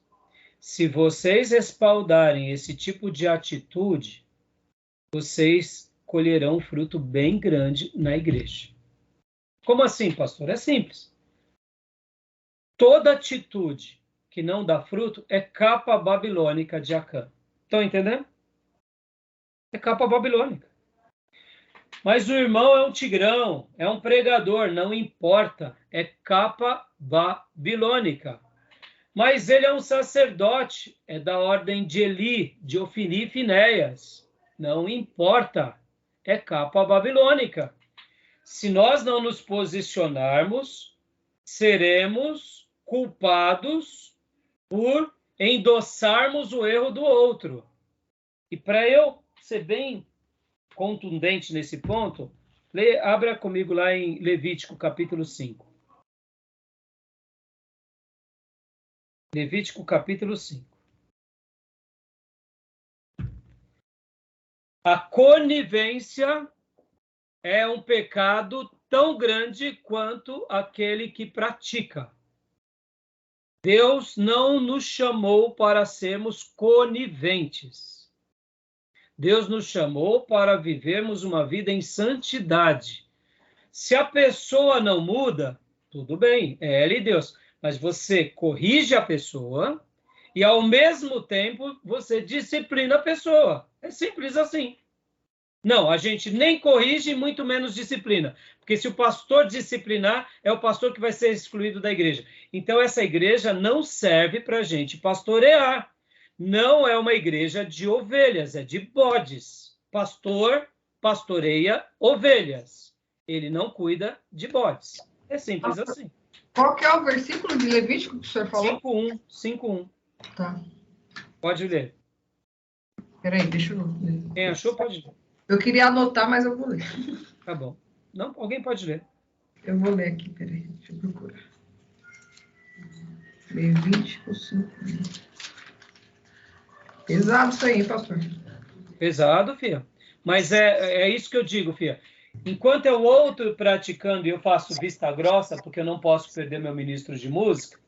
Speaker 1: Se vocês respaldarem esse tipo de atitude, vocês colherão um fruto bem grande na igreja. Como assim, pastor? É simples. Toda atitude que não dá fruto é capa babilônica de Acã. Estão entendendo? É capa babilônica. Mas o irmão é um tigrão, é um pregador, não importa. É capa babilônica. Mas ele é um sacerdote, é da ordem de Eli, de Ofni e Finéias. Não importa. É capa babilônica. Se nós não nos posicionarmos, seremos culpados por endossarmos o erro do outro. E para eu ser bem contundente nesse ponto, abra comigo lá em Levítico capítulo 5. Levítico capítulo 5. A conivência é um pecado tão grande quanto aquele que pratica. Deus não nos chamou para sermos coniventes. Deus nos chamou para vivermos uma vida em santidade. Se a pessoa não muda, tudo bem, é ela e Deus. Mas você corrige a pessoa e, ao mesmo tempo, você disciplina a pessoa. É simples assim. Não, a gente nem corrige, muito menos disciplina. Porque se o pastor disciplinar, é o pastor que vai ser excluído da igreja. Então, essa igreja não serve para a gente pastorear. Não é uma igreja de ovelhas, é de bodes. Pastor pastoreia ovelhas. Ele não cuida de bodes. É simples assim.
Speaker 6: Qual que é o versículo de Levítico que o senhor falou?
Speaker 1: 5:1.
Speaker 6: Tá.
Speaker 1: Pode ler.
Speaker 6: Peraí, deixa eu ler.
Speaker 1: Quem achou, pode ler.
Speaker 6: Eu queria anotar, mas eu vou ler.
Speaker 1: Tá bom. Não, alguém pode ler.
Speaker 6: Eu vou ler aqui, peraí, deixa eu procurar. Levítico 5. Pesado isso aí, pastor.
Speaker 1: Pesado, filha. Mas é isso que eu digo, filha. Enquanto é o outro praticando e eu faço vista grossa, porque eu não posso perder meu ministro de música,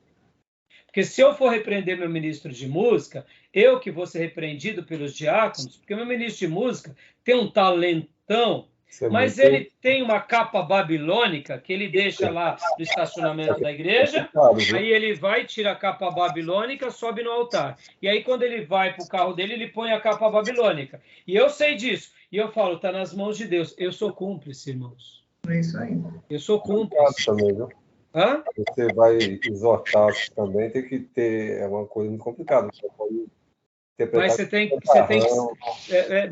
Speaker 1: porque se eu for repreender meu ministro de música, eu que vou ser repreendido pelos diáconos, porque meu ministro de música tem um talentão, mas ele tem uma capa babilônica que ele deixa lá no estacionamento da igreja, aí ele vai, tira a capa babilônica, sobe no altar. E aí quando ele vai para o carro dele, ele põe a capa babilônica. E eu sei disso. E eu falo, está nas mãos de Deus. Eu sou cúmplice, irmãos.
Speaker 6: É isso aí.
Speaker 1: Eu sou cúmplice.
Speaker 3: Também, viu?
Speaker 1: Hã?
Speaker 3: Você vai exortar também, tem que ter uma coisa muito complicada. Você pode interpretar.
Speaker 1: Mas você tem que.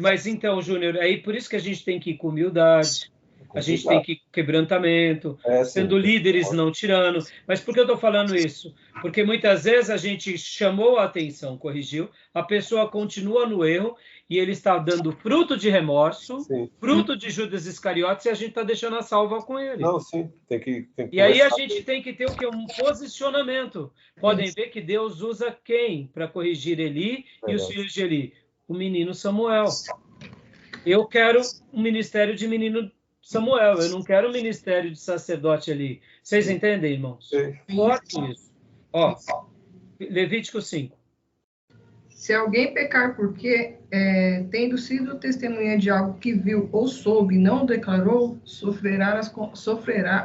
Speaker 1: Mas então, Júnior, aí por isso que a gente tem que ir com humildade, a gente tem que ir com quebrantamento, sendo líderes, não tirando. Mas por que eu estou falando isso? Porque muitas vezes a gente chamou a atenção, corrigiu, a pessoa continua no erro e ele está dando fruto de remorso, fruto de Judas Iscariotes, e a gente está deixando a salva com ele.
Speaker 3: Não, sim, tem que
Speaker 1: e aí a gente tem que ter o quê? Um posicionamento. Podem ver que Deus usa quem para corrigir Eli e os filhos de Eli? O menino Samuel. Eu quero um ministério de menino Samuel, eu não quero um ministério de sacerdote ali. Vocês entendem, irmãos? Forte isso. Ó, Levítico 5.
Speaker 6: Se alguém pecar porque, tendo sido testemunha de algo que viu ou soube e não declarou, sofrerá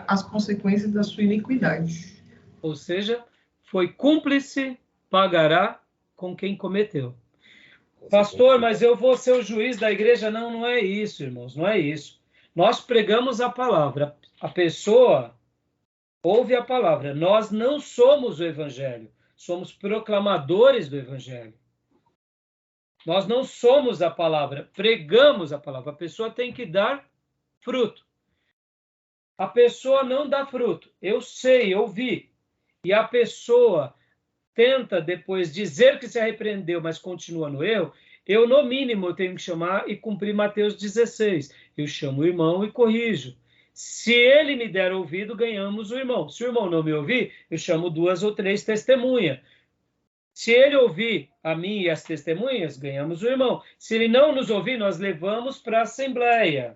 Speaker 6: as consequências da sua iniquidade.
Speaker 1: Ou seja, foi cúmplice, pagará com quem cometeu. Pastor, mas eu vou ser o juiz da igreja? Não, não é isso, irmãos, não é isso. Nós pregamos a palavra, a pessoa ouve a palavra. Nós não somos o evangelho, somos proclamadores do evangelho. Nós não somos a palavra, pregamos a palavra. A pessoa tem que dar fruto. A pessoa não dá fruto. Eu sei, eu vi. E a pessoa tenta depois dizer que se arrependeu, mas continua no erro. Eu, no mínimo, tenho que chamar e cumprir Mateus 16. Eu chamo o irmão e corrijo. Se ele me der ouvido, ganhamos o irmão. Se o irmão não me ouvir, eu chamo 2 ou 3 testemunhas. Se ele ouvir a mim e as testemunhas, ganhamos o irmão. Se ele não nos ouvir, nós levamos para a assembleia.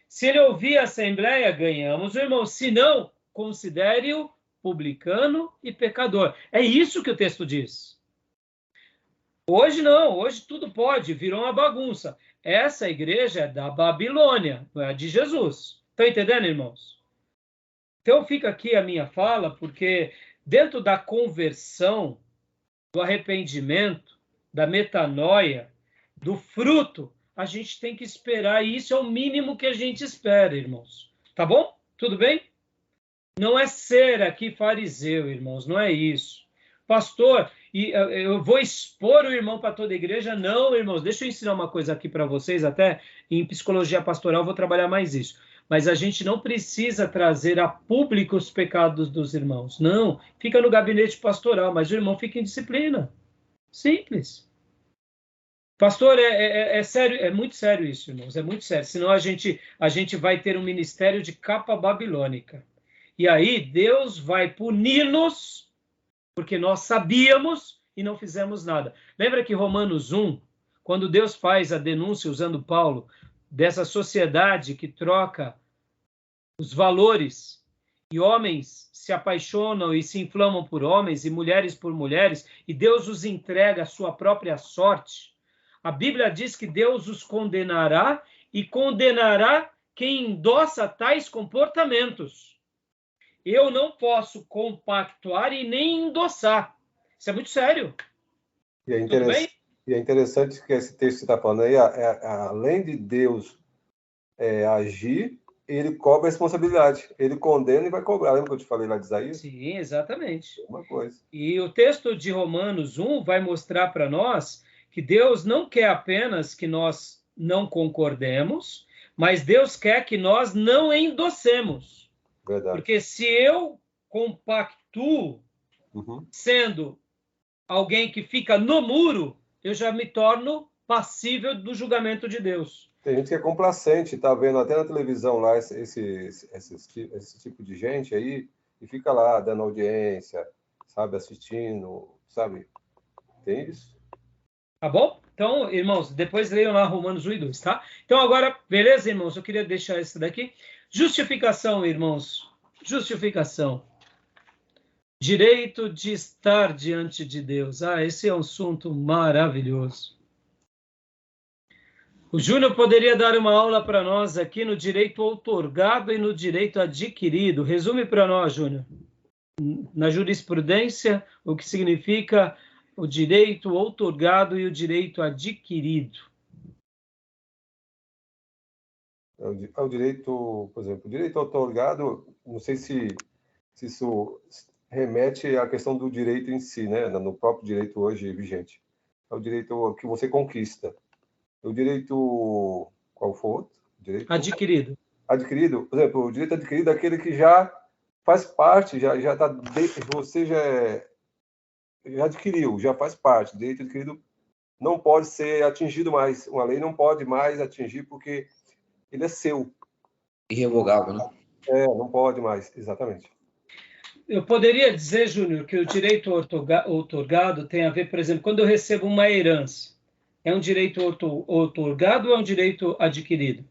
Speaker 1: Se ele ouvir a assembleia, ganhamos o irmão. Se não, considere-o publicano e pecador. É isso que o texto diz. Hoje não, hoje tudo pode, virou uma bagunça. Essa igreja é da Babilônia, não é a de Jesus. Estão entendendo, irmãos? Então fica aqui a minha fala, porque dentro da conversão, do arrependimento, da metanoia, do fruto, a gente tem que esperar, e isso é o mínimo que a gente espera, irmãos. Tá bom? Tudo bem? Não é ser aqui fariseu, irmãos, não é isso. Pastor, e eu vou expor o irmão para toda a igreja? Não, irmãos, deixa eu ensinar uma coisa aqui para vocês, até em psicologia pastoral vou trabalhar mais isso. Mas a gente não precisa trazer a público os pecados dos irmãos. Não, fica no gabinete pastoral, mas o irmão fica em disciplina. Simples. Pastor, é sério, é muito sério isso, irmãos, é muito sério. Senão a gente vai ter um ministério de capa babilônica. E aí Deus vai punir-nos, porque nós sabíamos e não fizemos nada. Lembra que Romanos 1, quando Deus faz a denúncia, usando Paulo, dessa sociedade que troca os valores, e homens se apaixonam e se inflamam por homens, e mulheres por mulheres, e Deus os entrega a sua própria sorte, a Bíblia diz que Deus os condenará e condenará quem endossa tais comportamentos. Eu não posso compactuar e nem endossar. Isso é muito sério.
Speaker 3: E é interessante que esse texto que você está falando aí, além de Deus agir, ele cobra a responsabilidade. Ele condena e vai cobrar. Lembra que eu te falei lá de Isaías?
Speaker 1: Sim, exatamente.
Speaker 3: Uma coisa.
Speaker 1: E o texto de Romanos 1 vai mostrar para nós que Deus não quer apenas que nós não concordemos, mas Deus quer que nós não endossemos.
Speaker 3: Verdade.
Speaker 1: Porque se eu compactuo sendo alguém que fica no muro, eu já me torno passível do julgamento de Deus.
Speaker 3: Tem gente que é complacente, tá vendo até na televisão lá esse tipo de gente aí, e fica lá dando audiência, sabe, assistindo, sabe? Tem isso.
Speaker 1: Tá bom? Então, irmãos, depois leiam lá Romanos 1 e 2, tá? Então, agora, beleza, irmãos? Eu queria deixar isso daqui. Justificação, irmãos. Justificação. Direito de estar diante de Deus. Ah, esse é um assunto maravilhoso. O Júnior poderia dar uma aula para nós aqui no direito outorgado e no direito adquirido. Resume para nós, Júnior. Na jurisprudência, o que significa o direito outorgado e o direito adquirido.
Speaker 3: É o direito, por exemplo, o direito outorgado, não sei se isso remete à questão do direito em si, né? No próprio direito hoje vigente. É o direito que você conquista. O direito, qual for outro? Direito
Speaker 1: adquirido.
Speaker 3: Adquirido, por exemplo, o direito adquirido é aquele que já faz parte, já está dentro, você já adquiriu, já faz parte. O direito adquirido não pode ser atingido mais. Uma lei não pode mais atingir porque ele é seu.
Speaker 4: Irrevogável, né?
Speaker 3: Não pode mais, exatamente.
Speaker 1: Eu poderia dizer, Júnior, que o direito outorgado tem a ver, por exemplo, quando eu recebo uma herança, é um direito outorgado ou é um direito adquirido?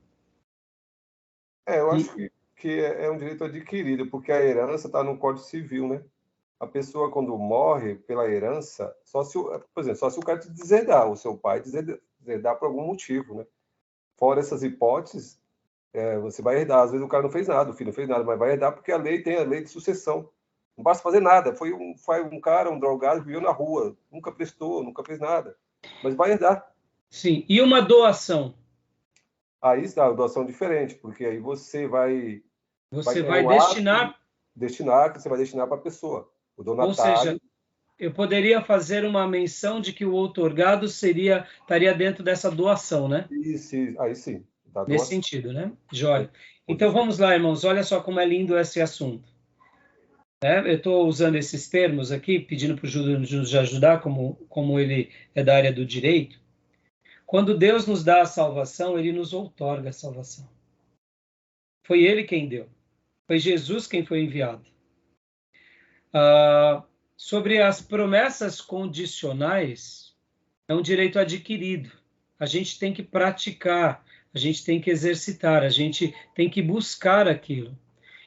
Speaker 3: Eu acho que é um direito adquirido, porque a herança está no Código Civil, né? A pessoa, quando morre pela herança, por exemplo, só se o cara te deserdar, o seu pai deserdar por algum motivo, né? Fora essas hipóteses, você vai herdar. Às vezes o cara não fez nada, o filho não fez nada, mas vai herdar porque a lei tem a lei de sucessão. Não basta fazer nada. Foi um cara, um drogado, que viveu na rua, nunca prestou, nunca fez nada, mas vai herdar.
Speaker 1: Sim, e uma doação?
Speaker 3: Aí está a doação diferente, porque aí você vai
Speaker 1: destinar...
Speaker 3: que você vai destinar para a pessoa. O donatário...
Speaker 1: Ou seja, eu poderia fazer uma menção de que o outorgado estaria dentro dessa doação, né?
Speaker 3: Isso, aí sim.
Speaker 1: Nesse sentido, né? Joia. Então, vamos lá, irmãos. Olha só como é lindo esse assunto. Eu estou usando esses termos aqui, pedindo para o Júlio nos ajudar, como ele é da área do direito. Quando Deus nos dá a salvação, ele nos outorga a salvação. Foi ele quem deu. Foi Jesus quem foi enviado. Sobre as promessas condicionais, é um direito adquirido. A gente tem que praticar, a gente tem que exercitar, a gente tem que buscar aquilo.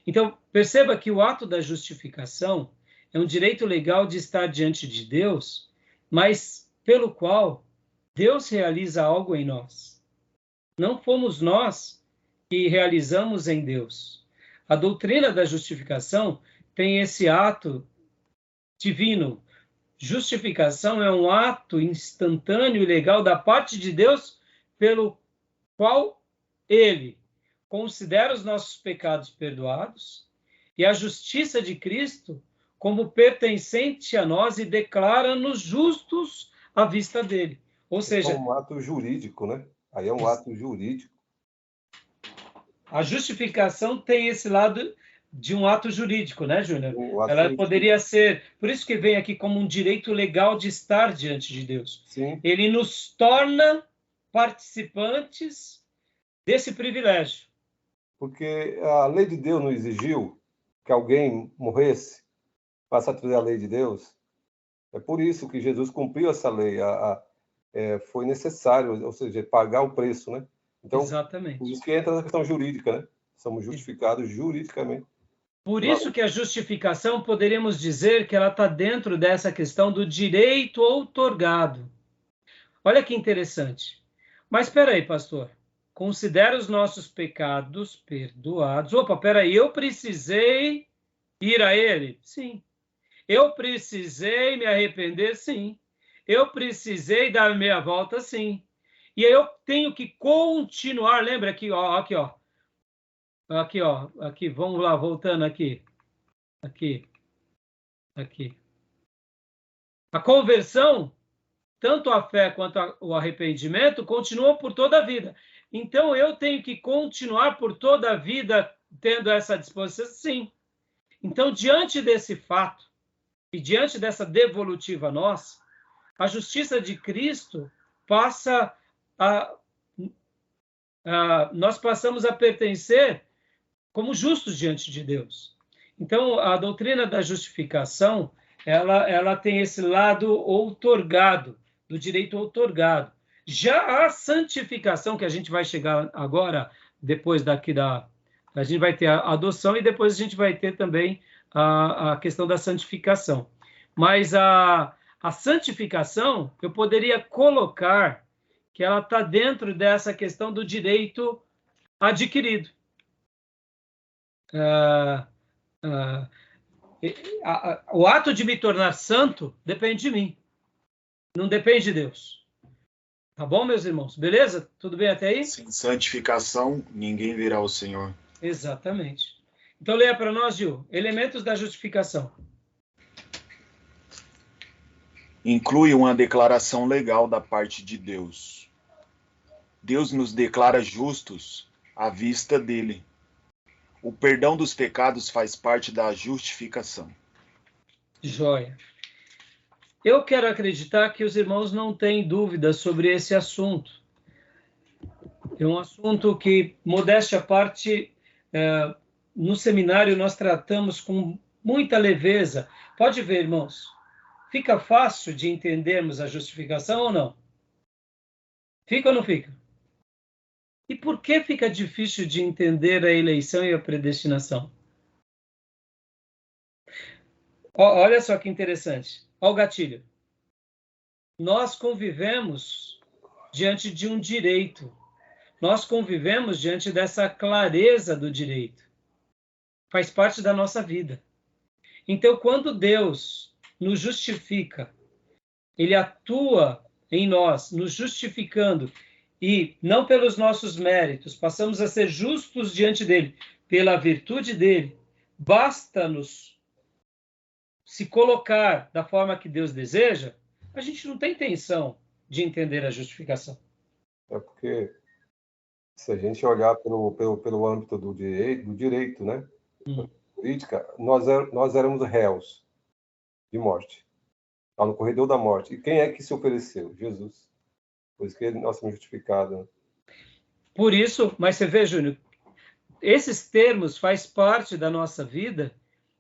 Speaker 1: Então, perceba que o ato da justificação é um direito legal de estar diante de Deus, mas pelo qual Deus realiza algo em nós. Não fomos nós que realizamos em Deus. A doutrina da justificação tem esse ato divino. Justificação é um ato instantâneo e legal da parte de Deus, pelo qual ele considera os nossos pecados perdoados e a justiça de Cristo como pertencente a nós e declara-nos justos à vista dele. Ou seja...
Speaker 3: É um ato jurídico, né? Aí é um ato jurídico.
Speaker 1: A justificação tem esse lado de um ato jurídico, né, Júnior? Ela poderia ser... Por isso que vem aqui como um direito legal de estar diante de Deus.
Speaker 3: Sim.
Speaker 1: Ele nos torna participantes desse privilégio.
Speaker 3: Porque a lei de Deus não exigiu que alguém morresse para satisfazer a lei de Deus. É por isso que Jesus cumpriu essa lei. Foi necessário, ou seja, pagar o preço, né? Então,
Speaker 1: exatamente.
Speaker 3: Por isso que entra na questão jurídica, né? Somos justificados juridicamente.
Speaker 1: Por isso que a justificação, poderíamos dizer que ela está dentro dessa questão do direito outorgado. Olha que interessante. Mas espera aí, pastor. Considera os nossos pecados perdoados. Opa, espera aí, eu precisei ir a ele? Sim. Eu precisei me arrepender? Sim. Eu precisei dar meia volta? Sim. E aí eu tenho que continuar, lembra aqui, ó, aqui, ó. Aqui, vamos lá, voltando aqui. Aqui. A conversão, tanto a fé quanto o arrependimento, continuam por toda a vida. Então, eu tenho que continuar por toda a vida tendo essa disposição? Sim. Então, diante desse fato, e diante dessa devolutiva nossa, a justiça de Cristo passa nós passamos a pertencer como justos diante de Deus. Então, a doutrina da justificação, ela tem esse lado outorgado, do direito outorgado. Já a santificação, que a gente vai chegar agora, depois daqui a gente vai ter a adoção e depois a gente vai ter também a questão da santificação. Mas a santificação, eu poderia colocar que ela está dentro dessa questão do direito adquirido. O ato de me tornar santo depende de mim, não depende de Deus. Tá bom, meus irmãos? Beleza? Tudo bem até aí?
Speaker 2: Sem santificação, ninguém verá o Senhor.
Speaker 1: Exatamente. Então, leia para nós, Gil, elementos da justificação.
Speaker 2: Inclui uma declaração legal da parte de Deus. Deus nos declara justos à vista dele. O perdão dos pecados faz parte da justificação.
Speaker 1: Joia. Eu quero acreditar que os irmãos não têm dúvidas sobre esse assunto. É um assunto que, modéstia à parte, no seminário nós tratamos com muita leveza. Pode ver, irmãos, fica fácil de entendermos a justificação ou não? Fica ou não fica? E por que fica difícil de entender a eleição e a predestinação? Olha só que interessante. Olha o gatilho. Nós convivemos diante de um direito. Nós convivemos diante dessa clareza do direito. Faz parte da nossa vida. Então, quando Deus nos justifica, Ele atua em nós, nos justificando, e não pelos nossos méritos, passamos a ser justos diante dEle, pela virtude dEle, basta-nos se colocar da forma que Deus deseja, a gente não tem intenção de entender a justificação.
Speaker 3: É porque, se a gente olhar pelo âmbito do direito, né? Política, nós éramos réus de morte. Está no corredor da morte. E quem é que se ofereceu? Jesus. Por isso que nós somos justificados.
Speaker 1: Por isso, mas você vê, Júnior, esses termos fazem parte da nossa vida,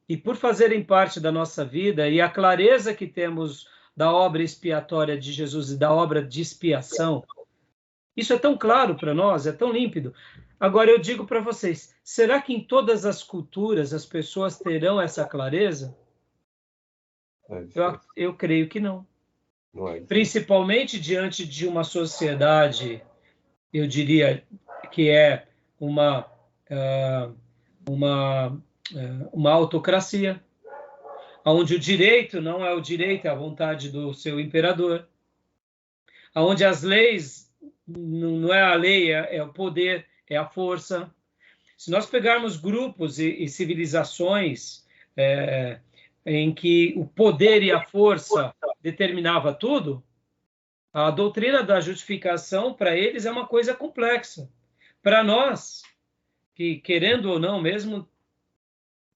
Speaker 1: e por fazerem parte da nossa vida, e a clareza que temos da obra expiatória de Jesus e da obra de expiação, isso é tão claro para nós, é tão límpido. Agora eu digo para vocês, será que em todas as culturas as pessoas terão essa clareza? Eu creio que não. Principalmente diante de uma sociedade, eu diria que é uma autocracia, onde o direito não é o direito, é a vontade do seu imperador, onde as leis não é a lei, é o poder, é a força. Se nós pegarmos grupos e civilizações em que o poder e a força determinava tudo, a doutrina da justificação para eles é uma coisa complexa. Para nós, que querendo ou não, mesmo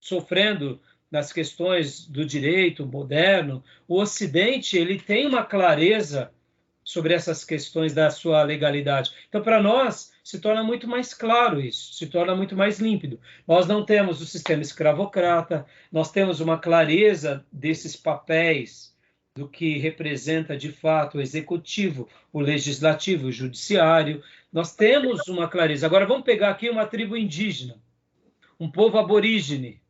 Speaker 1: sofrendo nas questões do direito moderno, o Ocidente ele tem uma clareza sobre essas questões da sua legalidade. Então, para nós, se torna muito mais claro isso, se torna muito mais límpido. Nós não temos o sistema escravocrata, nós temos uma clareza desses papéis do que representa, de fato, o executivo, o legislativo, o judiciário. Nós temos uma clareza. Agora, vamos pegar aqui uma tribo indígena, um povo aborígene.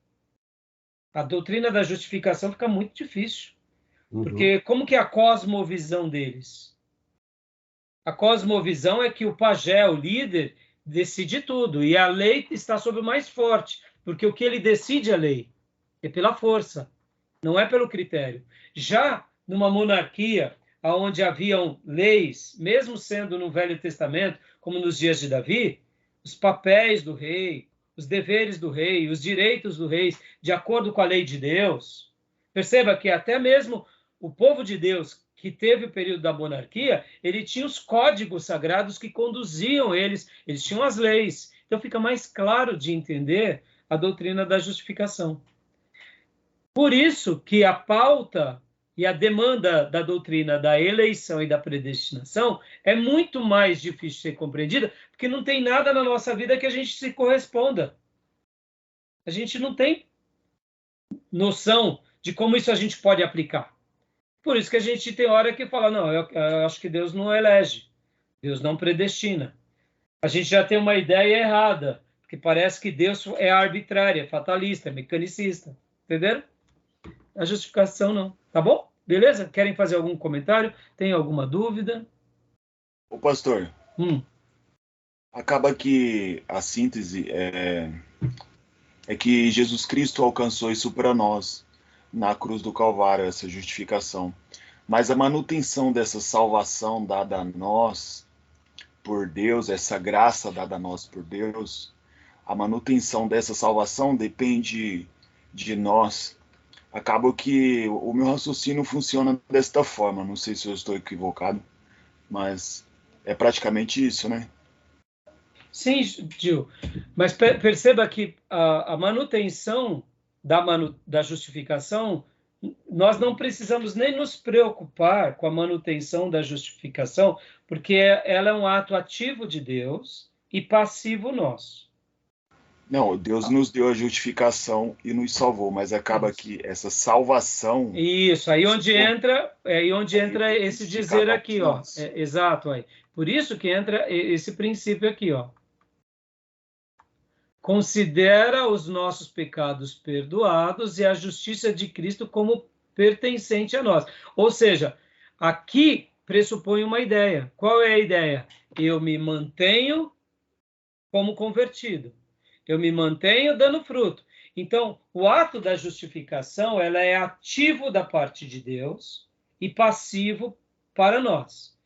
Speaker 1: A doutrina da justificação fica muito difícil. Porque como que é a cosmovisão deles? A cosmovisão é que o pajé, o líder, decide tudo. E a lei está sobre o mais forte. Porque o que ele decide é lei. É pela força. Não é pelo critério. Já numa monarquia, onde haviam leis, mesmo sendo no Velho Testamento, como nos dias de Davi, os papéis do rei, os deveres do rei, os direitos do rei, de acordo com a lei de Deus. Perceba que até mesmo o povo de Deus, que teve o período da monarquia, ele tinha os códigos sagrados que conduziam eles tinham as leis. Então fica mais claro de entender a doutrina da justificação. Por isso que a pauta e a demanda da doutrina da eleição e da predestinação é muito mais difícil de ser compreendida, porque não tem nada na nossa vida que a gente se corresponda. A gente não tem noção de como isso a gente pode aplicar. Por isso que a gente tem hora que fala, não, eu acho que Deus não elege, Deus não predestina. A gente já tem uma ideia errada, porque parece que Deus é arbitrário, é fatalista, é mecanicista. Entenderam? A justificação não. Tá bom? Beleza? Querem fazer algum comentário? Tem alguma dúvida?
Speaker 2: Ô, pastor, acaba que a síntese é que Jesus Cristo alcançou isso para nós, na cruz do Calvário, essa justificação. Mas a manutenção dessa salvação dada a nós por Deus, essa graça dada a nós por Deus, a manutenção dessa salvação depende de nós. Acaba que o meu raciocínio funciona desta forma. Não sei se eu estou equivocado, mas é praticamente isso, né?
Speaker 1: Sim, Gil. Mas perceba que a manutenção da justificação, nós não precisamos nem nos preocupar com a manutenção da justificação, porque ela é um ato ativo de Deus e passivo nosso.
Speaker 2: Não, Deus nos deu a justificação e nos salvou, mas acaba que essa salvação...
Speaker 1: Isso, aí onde entra esse dizer aqui, ó. Exato, aí. Por isso que entra esse princípio aqui, ó. Considera os nossos pecados perdoados e a justiça de Cristo como pertencente a nós. Ou seja, aqui pressupõe uma ideia. Qual é a ideia? Eu me mantenho como convertido. Eu me mantenho dando fruto. Então, o ato da justificação, ela é ativo da parte de Deus e passivo para nós.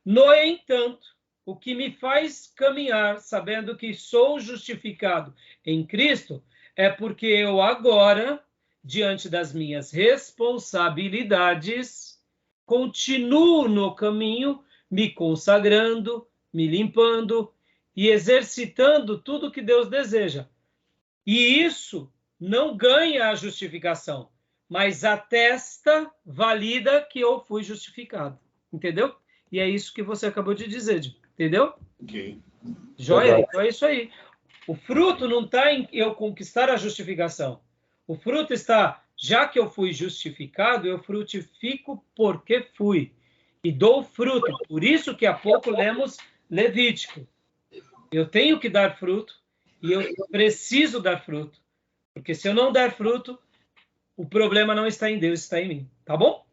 Speaker 1: No entanto, o que me faz caminhar sabendo que sou justificado em Cristo é porque eu agora, diante das minhas responsabilidades, continuo no caminho, me consagrando, me limpando e exercitando tudo que Deus deseja. E isso não ganha a justificação, mas atesta, valida que eu fui justificado. Entendeu? E é isso que você acabou de dizer, entendeu?
Speaker 2: Ok.
Speaker 1: Joia? Então é isso aí. O fruto não está em eu conquistar a justificação. O fruto está, já que eu fui justificado, eu frutifico porque fui. E dou fruto. Por isso que há pouco lemos Levítico. Eu tenho que dar fruto e eu preciso dar fruto. Porque se eu não der fruto, o problema não está em Deus, está em mim. Tá bom?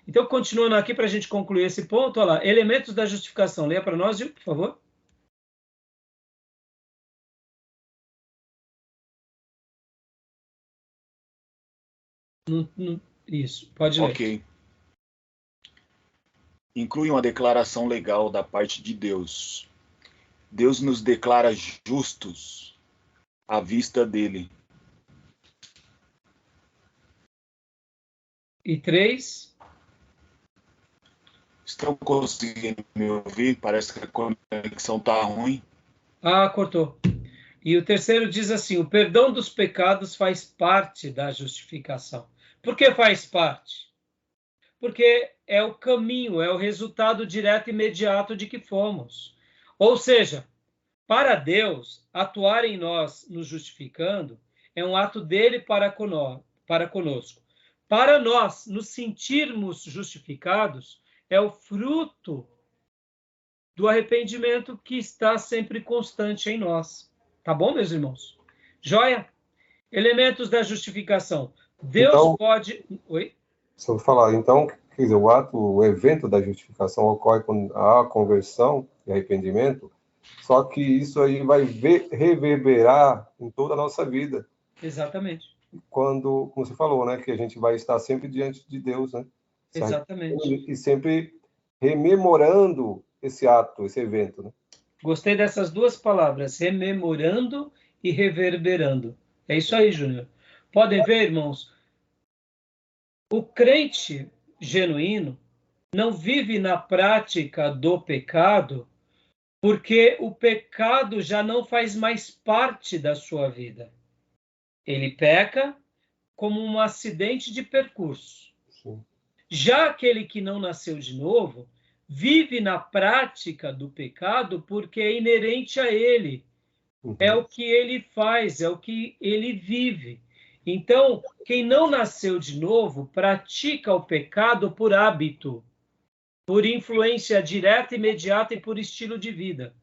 Speaker 1: Então, continuando aqui para a gente concluir esse ponto, olha lá, elementos da justificação. Leia para nós, Gil, por favor. Isso, pode ler.
Speaker 2: Ok. Inclui uma declaração legal da parte de Deus. Deus nos declara justos à vista dele.
Speaker 1: E 3.
Speaker 2: Estão conseguindo me ouvir? Parece que a conexão está ruim.
Speaker 1: Ah, cortou. E o terceiro diz assim, o perdão dos pecados faz parte da justificação. Por que faz parte? Porque é o caminho, é o resultado direto e imediato de que fomos. Ou seja, para Deus, atuar em nós, nos justificando, é um ato dele para conosco. Para nós nos sentirmos justificados, é o fruto do arrependimento que está sempre constante em nós. Tá bom, meus irmãos? Joia? Elementos da justificação. Deus
Speaker 3: então,
Speaker 1: pode... Oi?
Speaker 3: Se eu falar, então, quer dizer, o evento da justificação ocorre com a conversão e arrependimento, só que isso aí vai reverberar em toda a nossa vida.
Speaker 1: Exatamente.
Speaker 3: Quando, como você falou, né, que a gente vai estar sempre diante de Deus, né?
Speaker 1: Exatamente.
Speaker 3: E sempre rememorando esse ato, esse evento, né?
Speaker 1: Gostei dessas duas palavras, rememorando e reverberando. É isso aí, Júnior. Podem ver, irmãos, o crente genuíno não vive na prática do pecado porque o pecado já não faz mais parte da sua vida. Ele peca como um acidente de percurso.
Speaker 3: Sim.
Speaker 1: Já aquele que não nasceu de novo vive na prática do pecado porque é inerente a ele. É o que ele faz, é o que ele vive. Então, quem não nasceu de novo pratica o pecado por hábito, por influência direta, imediata e por estilo de vida.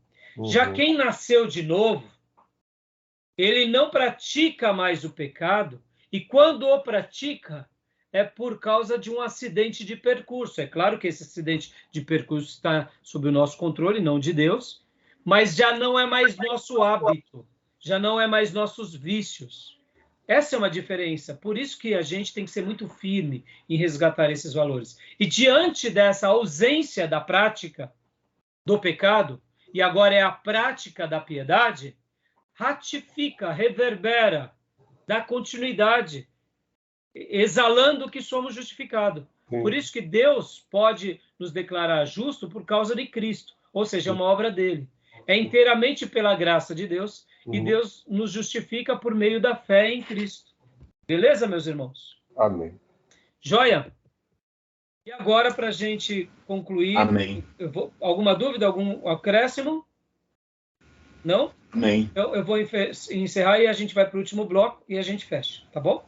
Speaker 1: Já quem nasceu de novo, ele não pratica mais o pecado, e quando o pratica, é por causa de um acidente de percurso. É claro que esse acidente de percurso está sob o nosso controle, não de Deus, mas já não é mais nosso hábito, já não é mais nossos vícios. Essa é uma diferença. Por isso que a gente tem que ser muito firme em resgatar esses valores. E diante dessa ausência da prática do pecado, e agora é a prática da piedade, ratifica, reverbera, dá continuidade, exalando que somos justificados. Por isso que Deus pode nos declarar justo por causa de Cristo, ou seja, é uma obra dele. É inteiramente pela graça de Deus, e Deus nos justifica por meio da fé em Cristo. Beleza, meus irmãos?
Speaker 3: Amém.
Speaker 1: Joia? E agora, para a gente concluir,
Speaker 2: Amém.
Speaker 1: Alguma dúvida, algum acréscimo? Não?
Speaker 2: Amém.
Speaker 1: Eu vou encerrar e a gente vai para o último bloco e a gente fecha, tá bom?